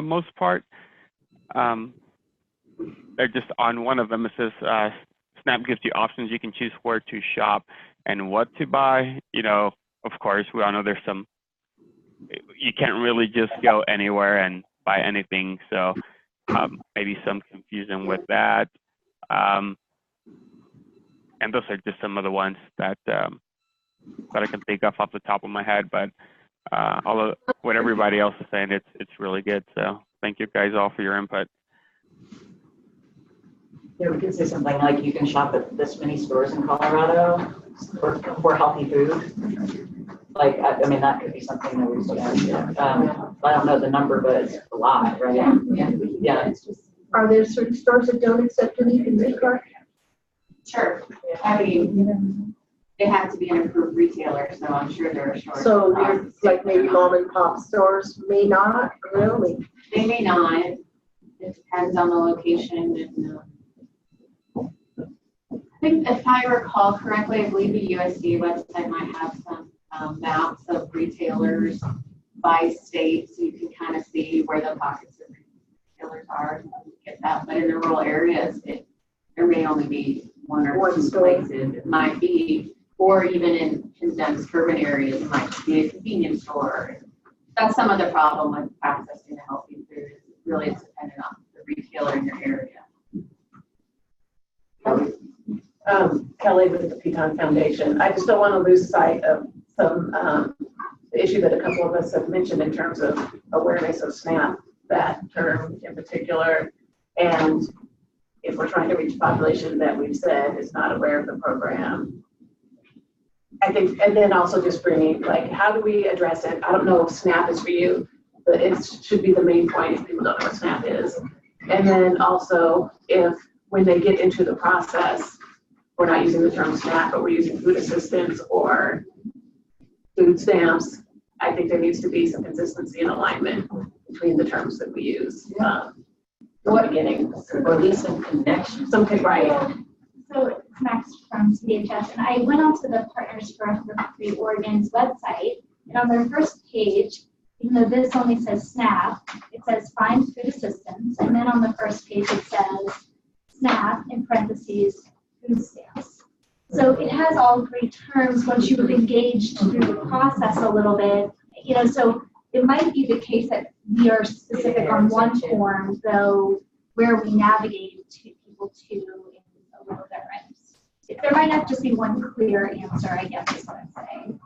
most part. They're just on one of them. It says SNAP gives you options. You can choose where to shop and what to buy. Of course, we all know there's some, you can't really just go anywhere and buy anything. So maybe some confusion with that. And those are just some of the ones that I can think of off the top of my head. But although what everybody else is saying, it's really good. So thank you guys all for your input. Yeah, we could say something like you can shop at this many stores in Colorado for healthy food. I mean, that could be something that we should add. I don't know the number, but it's a lot, right? Yeah. Are there certain stores that don't accept an e card? Sure. I mean, they have to be an approved retailer, so I'm sure there are stores. So you're maybe mom and pop stores may not, really? They may not. It depends on the location. And, I think if I recall correctly, I believe the USDA website might have some maps of retailers by state, so you can kind of see where the pockets of retailers are. Get that, but in the rural areas, there may only be one or two places. It might be, or even in dense urban areas, it might be a convenience store. That's some of the problem with accessing to healthy food. Really, it's dependent on the retailer in your area. Kelly with the Pecan Foundation. I just don't want to lose sight of some the issue that a couple of us have mentioned in terms of awareness of SNAP, that term in particular. And if we're trying to reach a population that we've said is not aware of the program, I think, and then also just bringing, how do we address it? I don't know if SNAP is for you, but it should be the main point if people don't know what SNAP is. And then also, if when they get into the process, we're not using the term SNAP, but we're using food assistance or food stamps. I think there needs to be some consistency and alignment between the terms that we use. What beginning, or at least some connection. Something right. So it's Max from CHS, and I went onto the Partners for Hunger Free Oregon's website, and on their first page, even though this only says SNAP, it says find food assistance, and then on the first page it says SNAP in parentheses food stamps. So it has all great terms once you've engaged through the process a little bit, you know, so it might be the case that we are specific on one form, though where we navigate to people to is a little different. There might not just be one clear answer, I guess is what I'm saying.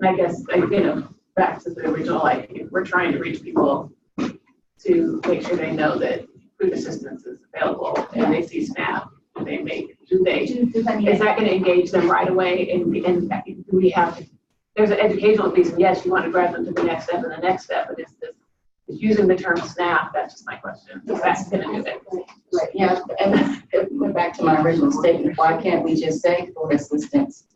And I guess, back to the original, like, we're trying to reach people to make sure they know that food assistance is available and they see SNAP. Is that going to engage them right away? And do we have to, there's an educational piece, and yes, you want to drive them to the next step and the next step, but is using the term SNAP, that's just my question. Is that going to do it? Right, yeah, and went back to my original statement, why can't we just say food assistance,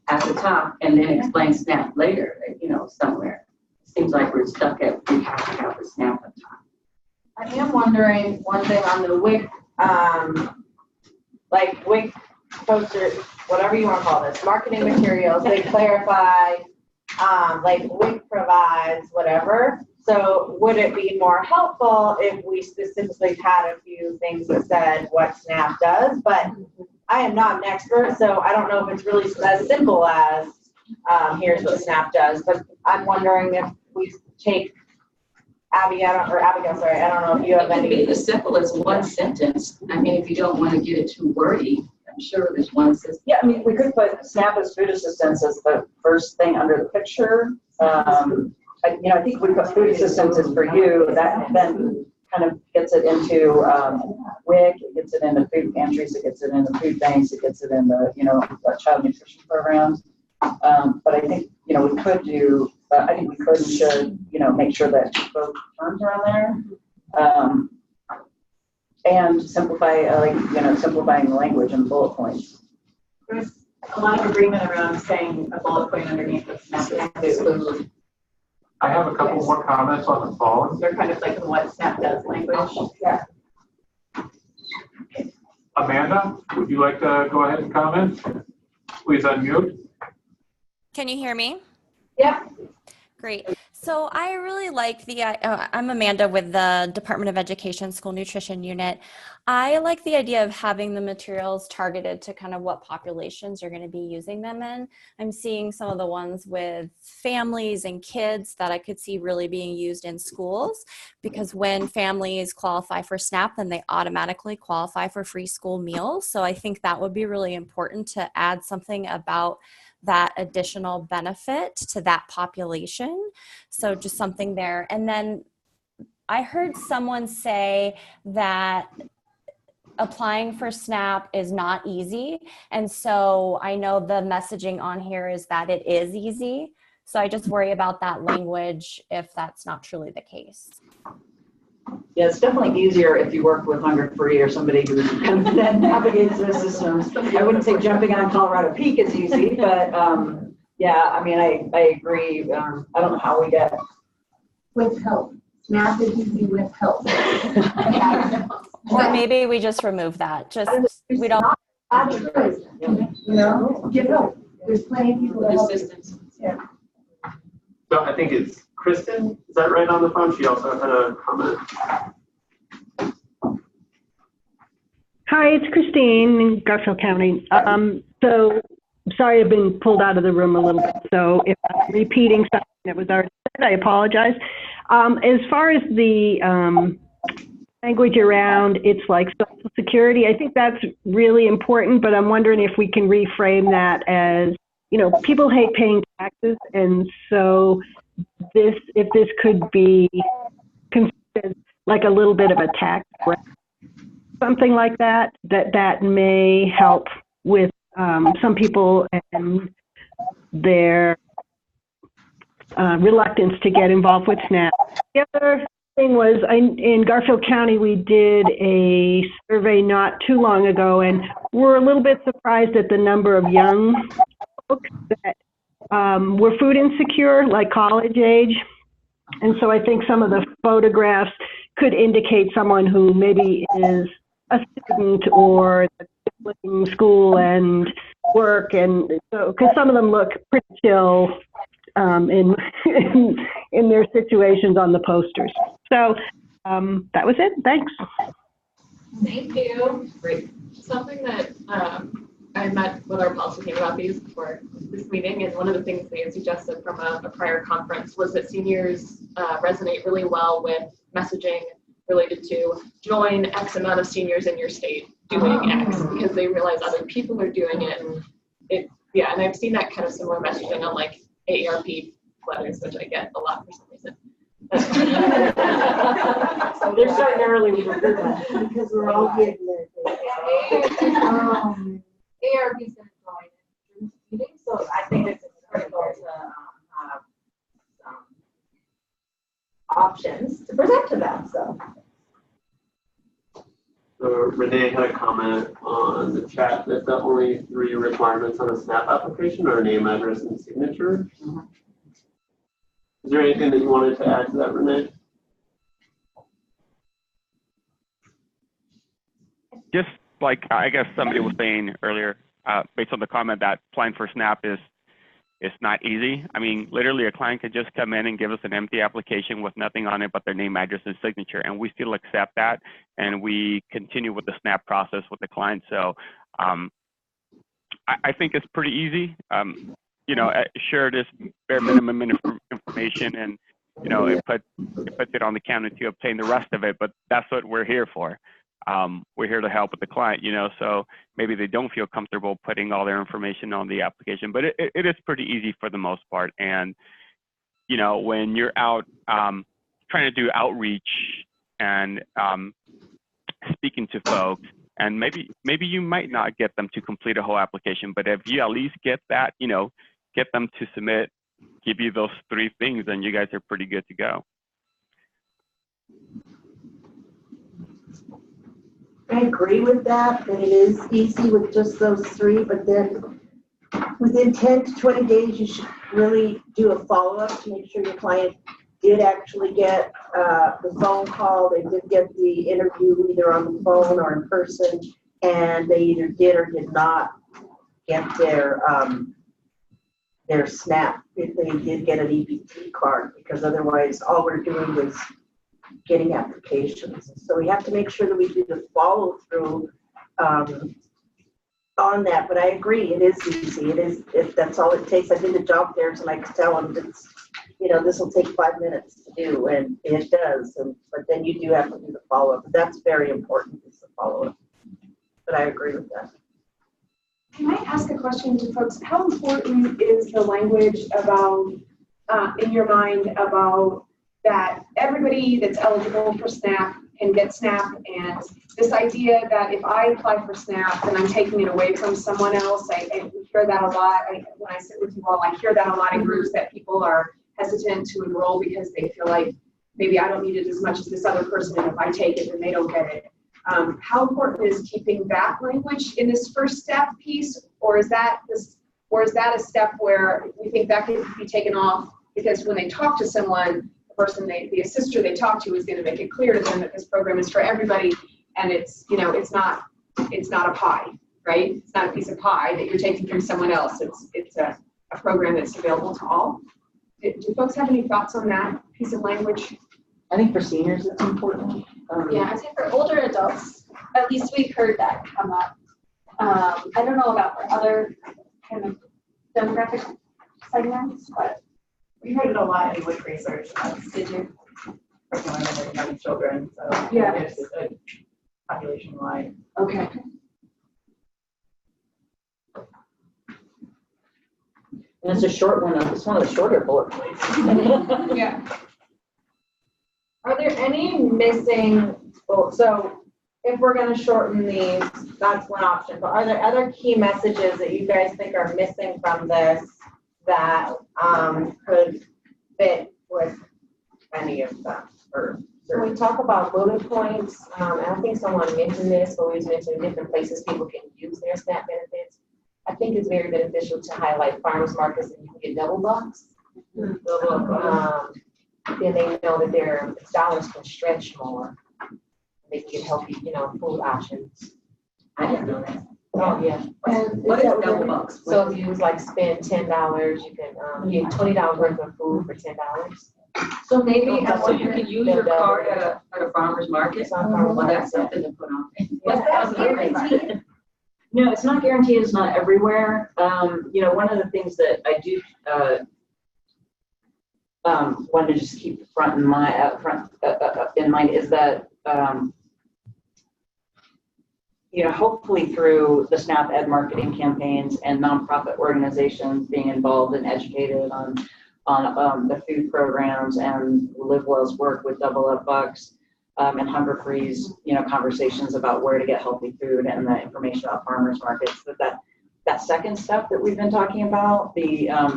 at the top and then explain SNAP later, somewhere? It seems like we're stuck at, we have to have the SNAP at the top. I am wondering one thing on the WIC, like WIC posters, whatever you want to call this, marketing materials, they clarify, like WIC provides whatever. So would it be more helpful if we specifically had a few things that said what SNAP does? But I am not an expert, so I don't know if it's really as simple as here's what SNAP does. But I'm wondering if we take Abigail, sorry, I don't know if you have any. It could be as simple as one sentence. I mean, if you don't want to get it too wordy, I'm sure there's one sentence. Yeah, I mean, we could put SNAP as food assistance as the first thing under the picture. I think we put food assistance is for you. That then kind of gets it into WIC, it gets it into food pantries, it gets it into food banks, it gets it in the, child nutrition programs. But I think, we could do, I think we could and should, make sure that both terms are on there. And simplify, simplifying the language and bullet points. There's a lot of agreement around saying a bullet point underneath the SNAP food. I have a couple more comments on the phone. They're kind of like in what SNAP does language. Yeah. Amanda, would you like to go ahead and comment? Please unmute. Can you hear me? Yeah. Great. So I really like I'm Amanda with the Department of Education School Nutrition Unit. I like the idea of having the materials targeted to kind of what populations you're going to be using them in. I'm seeing some of the ones with families and kids that I could see really being used in schools, because when families qualify for SNAP, then they automatically qualify for free school meals. So I think that would be really important to add something about that additional benefit to that population. So just something there. And then I heard someone say that applying for SNAP is not easy. And so I know the messaging on here is that it is easy. So I just worry about that language if that's not truly the case. Yeah, it's definitely easier if you work with Hunger Free or somebody who kind of navigates the systems. I wouldn't say jumping on Colorado Peak is easy, but yeah, I mean, I agree. I don't know how we get with help. SNAP is easy with help. Or maybe we just remove that. Just we don't. Get help. There's plenty of people that help. Assistance. Yeah. So I think it's Kristen, is that right on the phone? She also had a comment. Hi, it's Christine in Garfield County. So sorry I've been pulled out of the room a little bit. So if I'm repeating something that was already said, I apologize. As far as the language around it's like Social Security, I think that's really important, but I'm wondering if we can reframe that as, people hate paying taxes, and so if this could be considered like a little bit of a tax break, something like that may help with some people and their reluctance to get involved with SNAP. The other thing was, in Garfield County, we did a survey not too long ago, and we're a little bit surprised at the number of young folks that were food insecure, like college age. And so I think some of the photographs could indicate someone who maybe is a student or in school and work, and so because some of them look pretty chill in their situations on the posters. So that was it. Thanks. Thank you. Great. Something that I met with our policy team about these before this meeting, and one of the things they had suggested from a prior conference was that seniors resonate really well with messaging related to join X amount of seniors in your state doing X, because they realize other people are doing it. And and I've seen that kind of similar messaging on like AARP letters, which I get a lot for some reason. So they're starting early with that because we're all getting there. ARB is going to join in meeting, so I think it's critical to have some options to present to them. So Renee had a comment on the chat that the only 3 requirements on a SNAP application are name, address, and signature. Is there anything that you wanted to add to that, Renee? Just like I guess somebody was saying earlier, based on the comment that applying for SNAP is not easy. I mean, literally a client could just come in and give us an empty application with nothing on it but their name, address, and signature, and we still accept that, and we continue with the SNAP process with the client. So I think it's pretty easy. You know, sure, it is bare minimum information, and you know, it puts it on the county to obtain the rest of it, but that's what we're here for. We're here to help with the client, you know, so maybe they don't feel comfortable putting all their information on the application, but it is pretty easy for the most part. And, you know, when you're out trying to do outreach and speaking to folks, and maybe you might not get them to complete a whole application, but if you at least get that, you know, get them to submit, give you those 3 things, then you guys are pretty good to go. I agree with that it is easy with just those 3, but then within 10 to 20 days, you should really do a follow-up to make sure your client did actually get the phone call, they did get the interview either on the phone or in person, and they either did or did not get their SNAP, if they did get an EBT card, because otherwise all we're doing is getting applications. So we have to make sure that we do the follow through on that. But I agree, it is easy. It is, if that's all it takes. I did the job fairs and I could tell them it's, you know, this will take 5 minutes to do, and it does. But then you do have to do the follow up. That's very important, is the follow up. But I agree with that. Can I ask a question to folks? How important is the language about, in your mind, about that everybody that's eligible for SNAP can get SNAP, and this idea that if I apply for SNAP, then I'm taking it away from someone else? I hear that a lot. When I sit with you all, I hear that a lot in groups, that people are hesitant to enroll because they feel like maybe I don't need it as much as this other person, and if I take it, then they don't get it. How important is keeping that language in this first step piece, or is that a step where we think that could be taken off because when they talk to someone, the person the assister they talk to is going to make it clear to them that this program is for everybody, and it's, you know, it's not a pie, right? It's not a piece of pie that you're taking from someone else. It's a program that's available to all. Do folks have any thoughts on that piece of language? I think for seniors it's important. Yeah, I think for older adults, at least we've heard that come up. I don't know about for other kind of demographic segments, but we heard it a lot in WIC research. Did you? For women and young children, so yeah, it's a population-wide. Okay. And it's a short one. It's one of the shorter bullet points. Yeah. Are there any missing, so if we're going to shorten these, that's one option, but are there other key messages that you guys think are missing from this that could fit with any of them, or So we talk about bullet points, and I think someone mentioned this, but we was mentioning different places people can use their SNAP benefits. I think it's very beneficial to highlight farmers markets and you can get double bucks. Then they know that their dollars can stretch more. They can get healthy, food options. I didn't know that. Oh, yeah. What is double bucks? So if you spend $10, you can get $20 worth of food for $10. So maybe, so you can use your card at a farmer's market? Well, that's something to put on. What's guaranteed? No, it's not guaranteed. It's not everywhere. One of the things that I do want to just keep front in mind is that hopefully through the SNAP Ed marketing campaigns and nonprofit organizations being involved and educated on the food programs and Live Well's work with Double Up Bucks and Hunger Free's, conversations about where to get healthy food and the information about farmers markets. That second step that we've been talking about,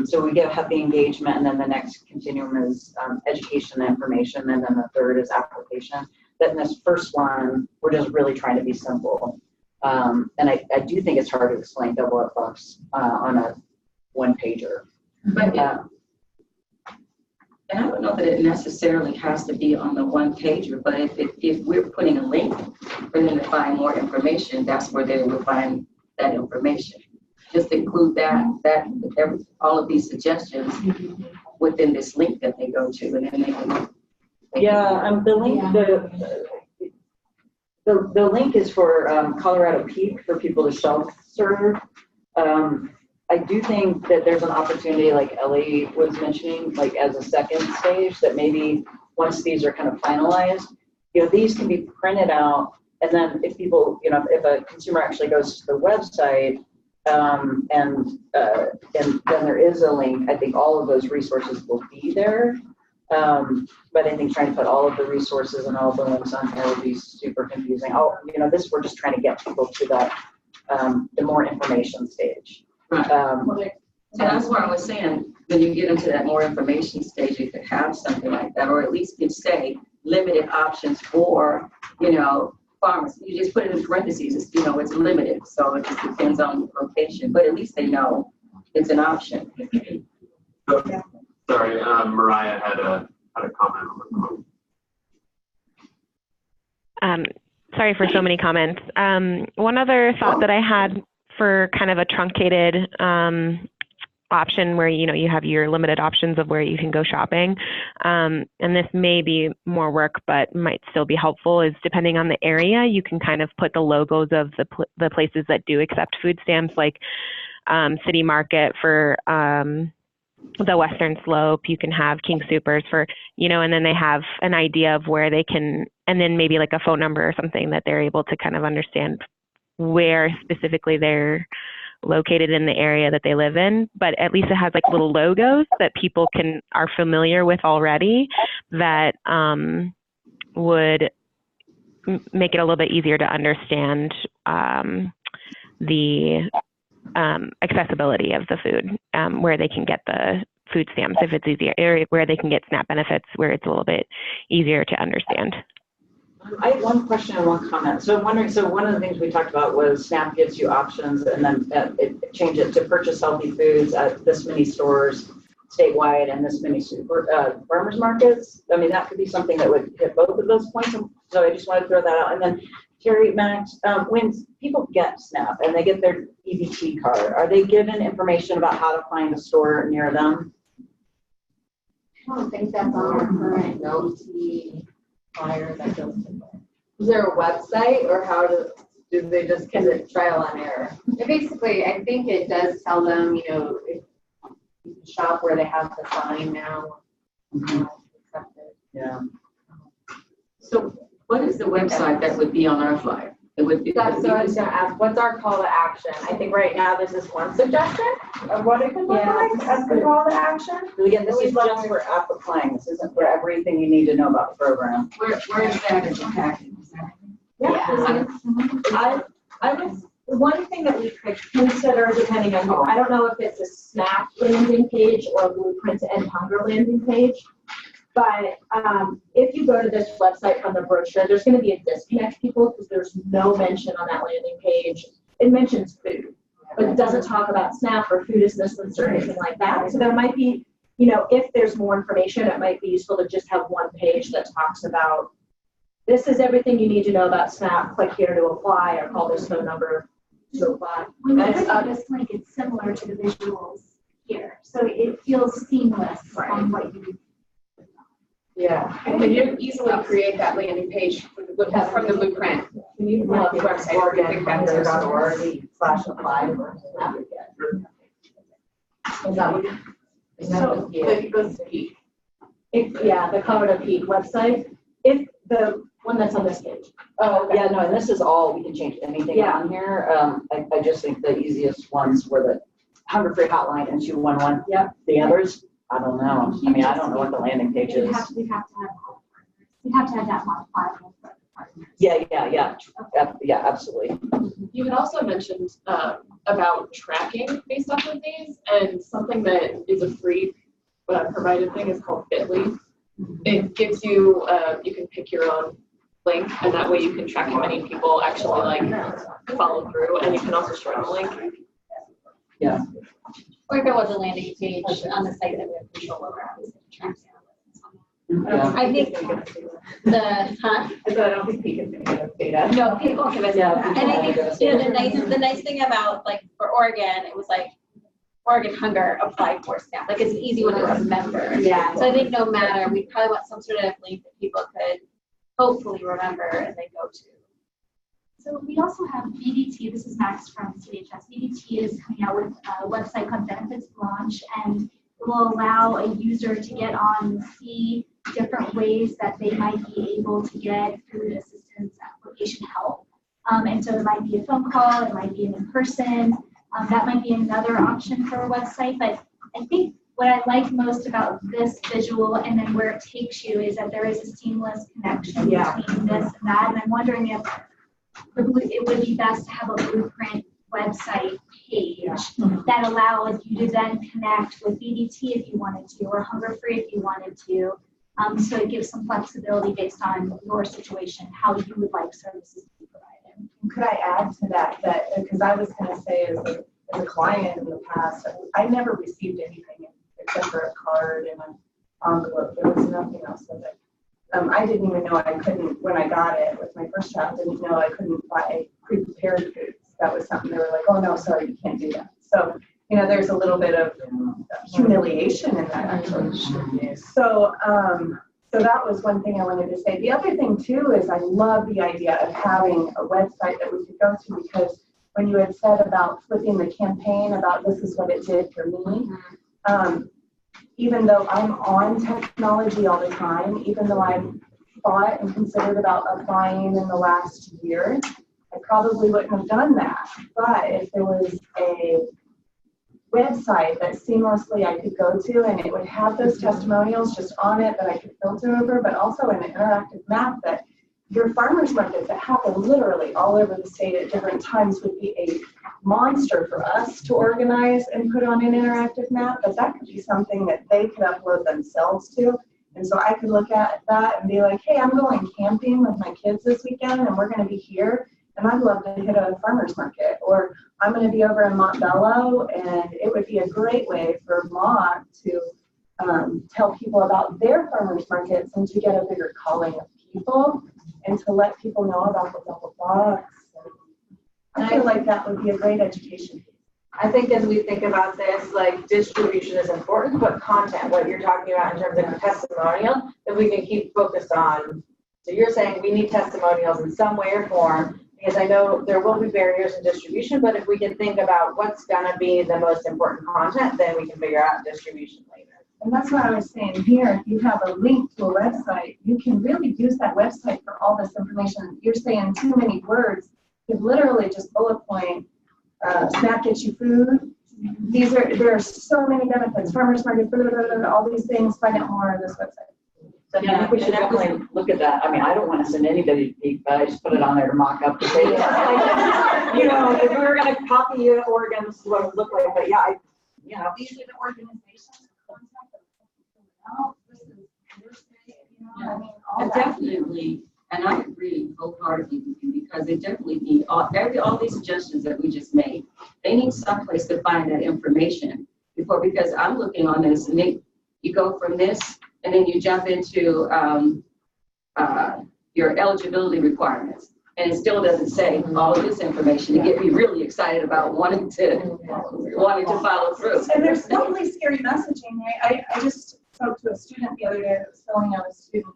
so we have the engagement, and then the next continuum is education and information, and then the third is application. That in this first one, we're just really trying to be simple. And I do think it's hard to explain Double Up Bucks on a one-pager. But and I don't know that it necessarily has to be on the one pager, but if we're putting a link for them to find more information, that's where they will find that information. Just include all of these suggestions within this link that they go to, and then they can. The link. The link is for Colorado Peak for people to self-serve. I do think that there's an opportunity, like Ellie was mentioning, as a second stage, that maybe once these are kind of finalized, these can be printed out, and then if people, if a consumer actually goes to the website, and then there is a link, I think all of those resources will be there. But I think trying to put all of the resources and all of the links on here will be super confusing. We're just trying to get people to that, the more information stage. Right. So that's what I was saying. When you get into that more information stage, you could have something like that, or at least could say limited options for, farmers. You just put it in parentheses. It's, it's limited, so it just depends on location. But at least they know it's an option. Sorry, Mariah had a comment on the phone. Sorry for so many comments. One other thought that I had for kind of a truncated option where you have your limited options of where you can go shopping, and this may be more work but might still be helpful, is depending on the area, you can kind of put the logos of the places that do accept food stamps, like City Market for the Western Slope. You can have King Supers for, and then they have an idea of where they can, and then maybe like a phone number or something that they're able to kind of understand where specifically they're located in the area that they live in. But at least it has like little logos that people are familiar with already, that would make it a little bit easier to understand the accessibility of the food, where they can get the food stamps if it's easier, or where they can get SNAP benefits where it's a little bit easier to understand. I have one question and one comment. So I'm wondering, one of the things we talked about was SNAP gives you options, and then it changed it to purchase healthy foods at this many stores statewide and this many farmers markets. I mean, that could be something that would hit both of those points. So I just want to throw that out. And then Terry, Max, when people get SNAP and they get their EBT card, are they given information about how to find a store near them? I don't think that's on our current EBT flyer that goes to them. Is there a website, or how do they just kind of trial and error? Basically, I think it does tell them, if you can shop where they have the sign now. Yeah. So what is the website that would be on our flyer? It would be. That's what I was going to ask. What's our call to action? I think right now this is one suggestion of what it could look like as the call to action. Again, this is just for applying. This isn't for everything you need to know about the program. Where is that in the package? I was, one thing that we could consider, depending on, I don't know if it's a SNAP landing page or a Blueprint to End Hunger landing page, But if you go to this website from the brochure, there's going to be a disconnect, people, because there's no mention on that landing page. It mentions food, but it doesn't talk about SNAP or food assistance or anything like that. So there might be, you know, if there's more information, it might be useful to just have one page that talks about, this is everything you need to know about SNAP. Click here to apply, or call this phone number to apply. When you click on this link, it's similar to the visuals here. So it feels seamless on what you do. Yeah. And can you easily create that landing page from the blueprint? Can you pull up the website? Oregon.gov.org/apply. Is that what? So, it goes to Peak. Yeah, the Cover to Peak website. If the one that's on this page. Oh, okay. Yeah, no, and this is all, we can change anything on here. I just think the easiest ones were the Hunger Free Hotline and 211. Yep. The others, I don't know. I mean, I don't know what the landing page is. We'd have to have that modifiable for the partners. Yeah, absolutely. You had also mentioned about tracking based off of these, and something that is a free provided thing is called Bitly. It gives you, you can pick your own link, and that way you can track how many people actually like follow through, and you can also share the link. Yeah. Or if it was a landing page on the site that we have control over, obviously it tracks it. I think The, huh? I don't think Peak is going to give us data. No, people won't give us Yeah, that. And I think, you know, the nice thing about, like, for Oregon, it was like, Oregon Hunger applied for SNAP. Like, it's an easy one to remember. Yeah. So I think no matter, we probably want some sort of link that people could hopefully remember and then go to. So we also have BDT. This is Max from CHS. BDT is coming out with a website called Benefits Launch, and it will allow a user to get on and see different ways that they might be able to get food assistance application help. And so it might be a phone call, it might be an in-person. That might be another option for a website, but I think what I like most about this visual and then where it takes you is that there is a seamless connection between this and that. And I'm wondering if it would be best to have a blueprint website page that allows you to then connect with BDT if you wanted to, or Hunger Free if you wanted to. So it gives some flexibility based on your situation, how you would like services to be provided. Could I add to that, because I was going to say as a client in the past, I never received anything except for a card and an envelope. There was nothing else with it. I didn't even know I couldn't, when I got it with my first child, didn't know I couldn't buy pre-prepared foods. That was something they were like, oh no, sorry, you can't do that. So, you know, there's a little bit of humiliation in that actually. So that was one thing I wanted to say. The other thing too is I love the idea of having a website that we could go to, because when you had said about flipping the campaign about this is what it did for me, even though I'm on technology all the time, even though I've thought and considered about applying in the last year, I probably wouldn't have done that. But if there was a website that seamlessly I could go to and it would have those testimonials just on it that I could filter over, but also an interactive map that your farmers markets that happen literally all over the state at different times would be a monster for us to organize and put on an interactive map, but that could be something that they could upload themselves to. And so I could look at that and be like, hey, I'm going camping with my kids this weekend and we're going to be here. And I'd love to hit a farmer's market, or I'm going to be over in Montbello, and it would be a great way for Mont to tell people about their farmer's markets and to get a bigger calling of people and to let people know about the double box. I feel like that would be a great education. I think as we think about this, like distribution is important, but content, what you're talking about in terms of testimonial, that we can keep focused on. So you're saying we need testimonials in some way or form, because I know there will be barriers in distribution, but if we can think about what's gonna be the most important content, then we can figure out distribution later. And that's what I was saying here. If you have a link to a website, you can really use that website for all this information. You're saying too many words. You literally just bullet point, SNAP gets you food. There are so many benefits. Farmers market, all these things. Find out more on this website. So yeah, I think we should definitely look at that. I mean, I don't want to send anybody to Peak, but I just put it on there to mock up the data. You know, if we were going to copy Oregon's what it would look like, but yeah, these are the organizations. I mean, all And that. definitely, and I agree wholeheartedly with you because they definitely need all these suggestions that we just made. They need someplace to find that information before, because I'm looking on this and you go from this and then you jump into your eligibility requirements. And it still doesn't say all of this information to get me really excited about wanting to follow through. And there's totally scary messaging, right? I just spoke to a student the other day that was filling out a student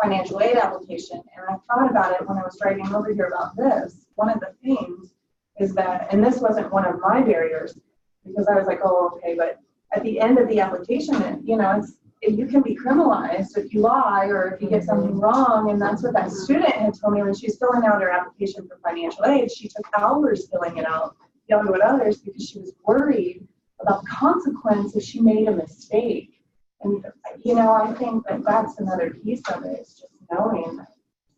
financial aid application, and I thought about it when I was driving over here about this. One of the things is that, and this wasn't one of my barriers, because I was like, oh, okay, but at the end of the application, you know, you can be criminalized if you lie or if you get something wrong. And that's what that student had told me when she was filling out her application for financial aid. She took hours filling it out, dealing with others, because she was worried about the consequence if she made a mistake. And, you know, I think that that's another piece of it, is just knowing that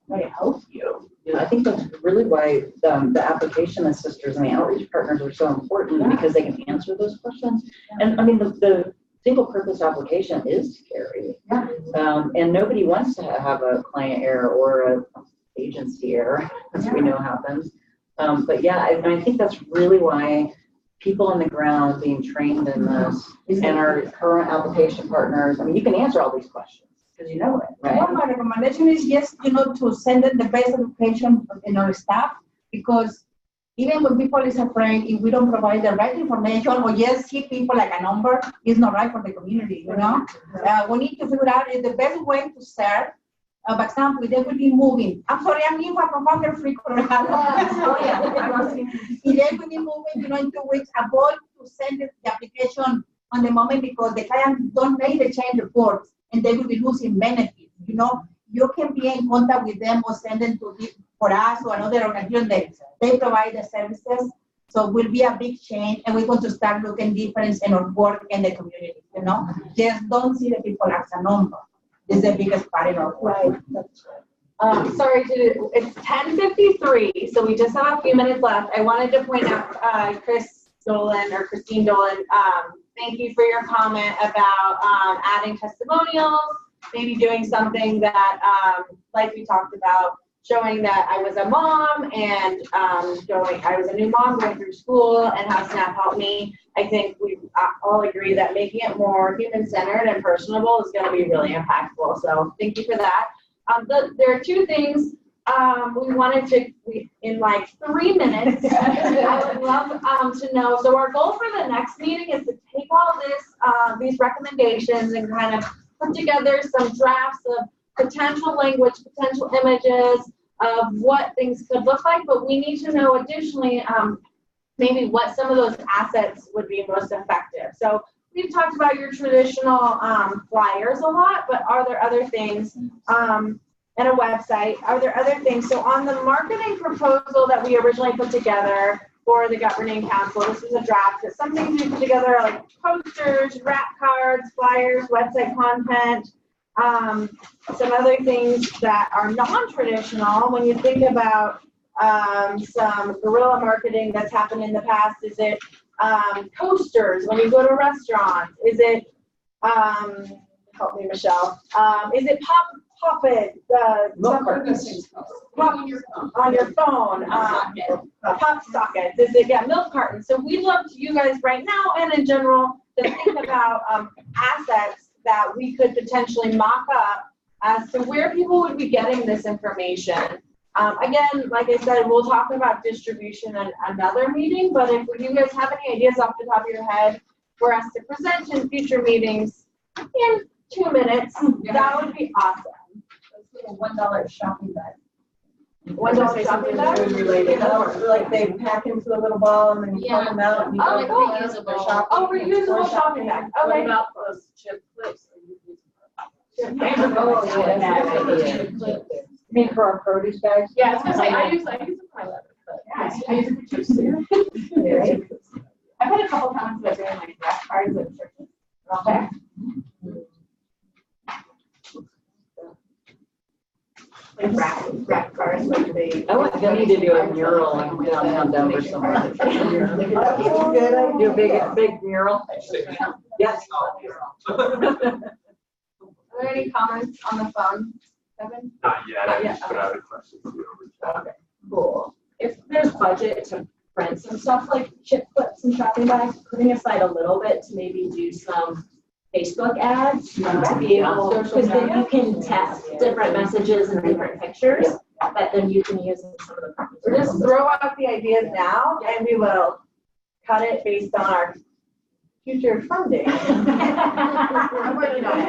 they help you. Yeah, I think that's really why the application assisters and the outreach partners are so important, because they can answer those questions. And I mean, the single purpose application is scary. And nobody wants to have a client error or an agency error, as we know happens. But yeah, I think that's really why people on the ground being trained in this and our current application partners, I mean, you can answer all these questions because you know it, right? Well, my recommendation is just, you know, to send them the best education in our staff, because even when people is afraid, if we don't provide the right information or just keep people like a number, it's not right for the community, you know? We need to figure out the best way to serve. For example, they will be moving. I'm sorry, I'm new from Founder Free Colorado. If they will be moving, you know, in 2 weeks, avoid to send the application on the moment, because the client don't make the change reports and they will be losing benefits. You know, you can be in contact with them or send them to for us or another organization that they provide the services. So it will be a big change, and we're going to start looking difference in our work in the community. You know, just don't see the people as a number. This is the biggest part of our work. Sorry, it's 10:53, so we just have a few minutes left. I wanted to point out Christine Dolan, thank you for your comment about adding testimonials, maybe doing something that, like we talked about, showing that I was a mom and I was a new mom going through school and how SNAP helped me. I think we all agree that making it more human-centered and personable is going to be really impactful. So thank you for that. There are two things we wanted to, in like 3 minutes, I would love to know. So our goal for the next meeting is to take all these recommendations and kind of put together some drafts of potential language, potential images of what things could look like, but we need to know additionally maybe what some of those assets would be most effective. So we've talked about your traditional flyers a lot, but are there other things, and a website, are there other things? So on the marketing proposal that we originally put together for the Governing Council, this is a draft, but some things we put together are like posters, wrap cards, flyers, website content, some other things that are non-traditional. When you think about some guerrilla marketing that's happened in the past, is it posters when you go to restaurants? Is it, help me, Michelle, is it pop-it, on your phone, pop sockets? Is it, milk cartons? So we'd love to you guys right now and in general to think about assets that we could potentially mock up as to where people would be getting this information. Again, like I said, we'll talk about distribution in another meeting, but if you guys have any ideas off the top of your head for us to present in future meetings in 2 minutes, that would be awesome. $1 shopping bag. $1 shopping bag? Related, like they pack into a little ball and then you pull them out and you go reusable. Oh, reusable shopping bag. Okay. What about those chip clips? You mean for our produce bags? Yeah, I was gonna say, I use a pie leather, but I use it for juice. I've had a couple times that doing like wrap cards at churches. Okay. Like wrap cards, like they. I want Billy to do a mural in downtown Denver somewhere. Do a big mural. Yes. Are there any comments on the phone, Kevin? Not yet, Not I yet, just put out a question. Okay, cool. If there's budget to print some stuff like chip clips and shopping bags, putting aside a little bit to maybe do some Facebook ads to be able, because then you can test different messages and different pictures that then you can use in some of the practice. We'll just throw out the ideas now and we will cut it based on our future funding. I'm working on it.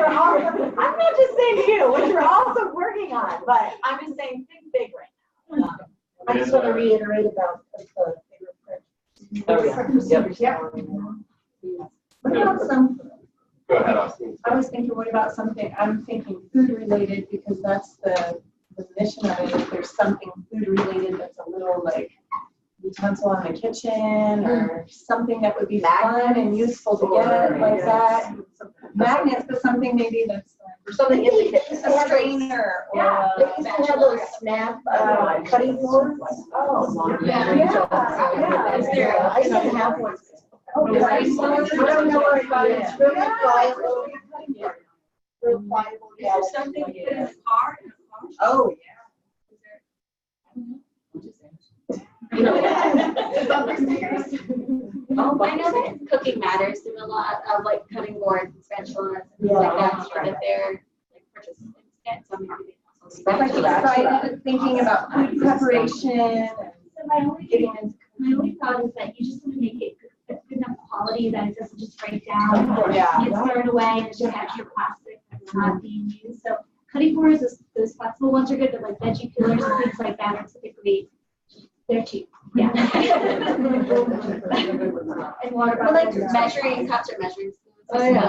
I'm not just saying you, which we're also working on, but I'm just saying think big right now. I just want to reiterate about the Yep. What about some, Go ahead, Austin. I was thinking, what about something, I'm thinking food related, because that's the mission of it. If there's something food related that's a little like utensil in the kitchen or something that would be fun and useful to get like that. Magnets, but something maybe that's Or something in the kitchen. a strainer or They used to have those snap cutting boards. Oh, Yeah. Is there, I used to have one. Oh, I don't know where it's really pliable. Real pliable. Is there something you put in the car? Oh, yeah. I know that Cooking Matters do a lot of like cutting boards and spatulas and things like that, so that they're like participants get some maybe they also. excited thinking about food preparation and So my only getting into. thought is that you just want to make it good enough quality that it doesn't just break down. Yeah. It's thrown away and it's just extra plastic that's not being used. So cutting boards, those flexible ones are good, but like veggie peelers and things like that are typically, they're cheap. Yeah. And water bottles. Like measuring cups or measuring spoons. Oh, yeah.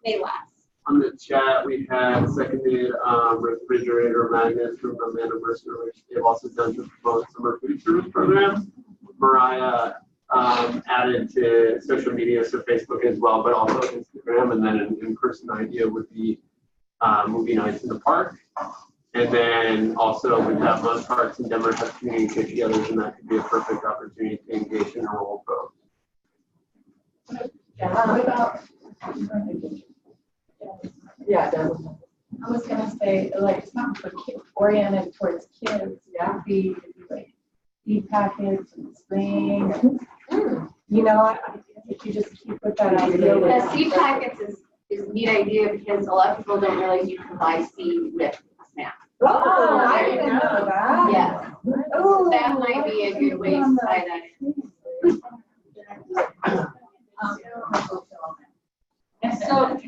They last. On the chat, we had seconded refrigerator magnets from Amanda Mercer, which they've also done to promote summer food service programs. Mariah added to social media, so Facebook as well, but also Instagram. And then an in-person idea would be movie nights in the park. And then also with that, most parks in Denver have community get-togethers, and that could be a perfect opportunity to engage in a role both. What about? Yeah, definitely. I was gonna say, like, it's not for kids, oriented towards kids. Yeah. It'd be like feed packets and spring. You know, if you just keep with that idea. with- Seed packets is a neat idea because a lot of people don't realize you can buy seed with a snack. Oh, I didn't know that. Yes. Oh. That might be a good way to tie that in. So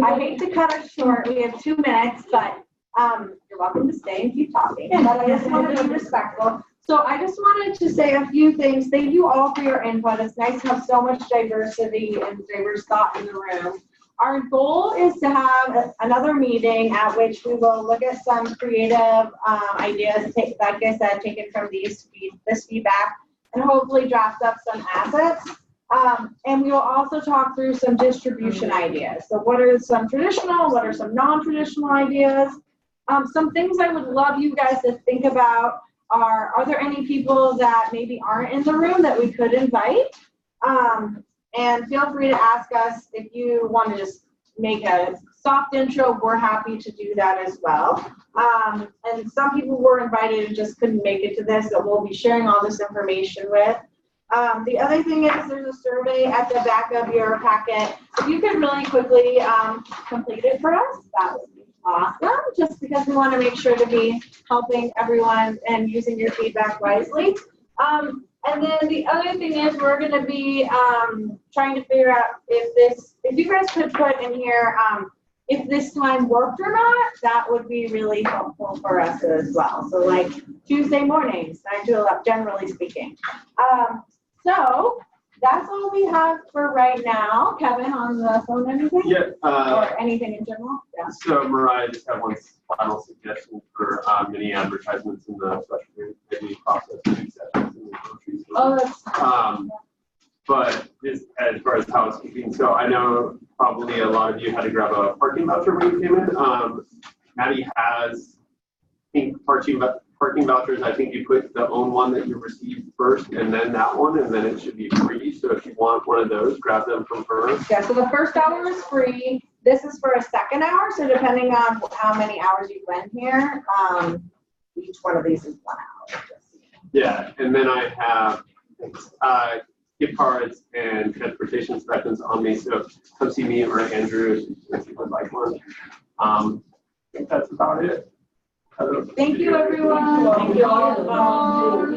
I hate to cut us short. We have 2 minutes, but you're welcome to stay and keep talking. But I just want to be respectful. So I just wanted to say a few things. Thank you all for your input. It's nice to have so much diversity and diverse thought in the room. Our goal is to have another meeting at which we will look at some creative ideas, like I said, taken from this feedback, and hopefully draft up some assets. And we will also talk through some distribution ideas. So what are some traditional, what are some non-traditional ideas? Some things I would love you guys to think about are there any people that maybe aren't in the room that we could invite? And feel free to ask us if you want to just make a soft intro. We're happy to do that as well. And some people were invited and just couldn't make it to this, that we'll be sharing all this information with. The other thing is there's a survey at the back of your packet. If you could really quickly complete it for us, that would be awesome, just because we want to make sure to be helping everyone and using your feedback wisely. And then the other thing is we're going to be trying to figure out if you guys could put in here if this time worked or not, that would be really helpful for us as well. So like Tuesday mornings, 9 to 11, generally speaking. So that's all we have for right now. Kevin, on the phone, anything? Yeah. Or anything in general? Yeah. So Mariah, just have one final suggestion for mini advertisements in the special maybe process sessions in the grocery store. Oh, that's but just as far as housekeeping, so I know probably a lot of you had to grab a parking voucher when you came in. Maddie has, I think, parking vouchers. I think you put the own one that you received first and then that one, and then it should be free. So if you want one of those, grab them from her. Yeah, so the first hour is free. this is for a second hour, so depending on how many hours you've been here, each one of these is 1 hour. Yeah, and then I have gift cards and transportation stipends on me, so come see me or Andrew if you would like one. I think that's about it. Thank you, everyone. Thank you all.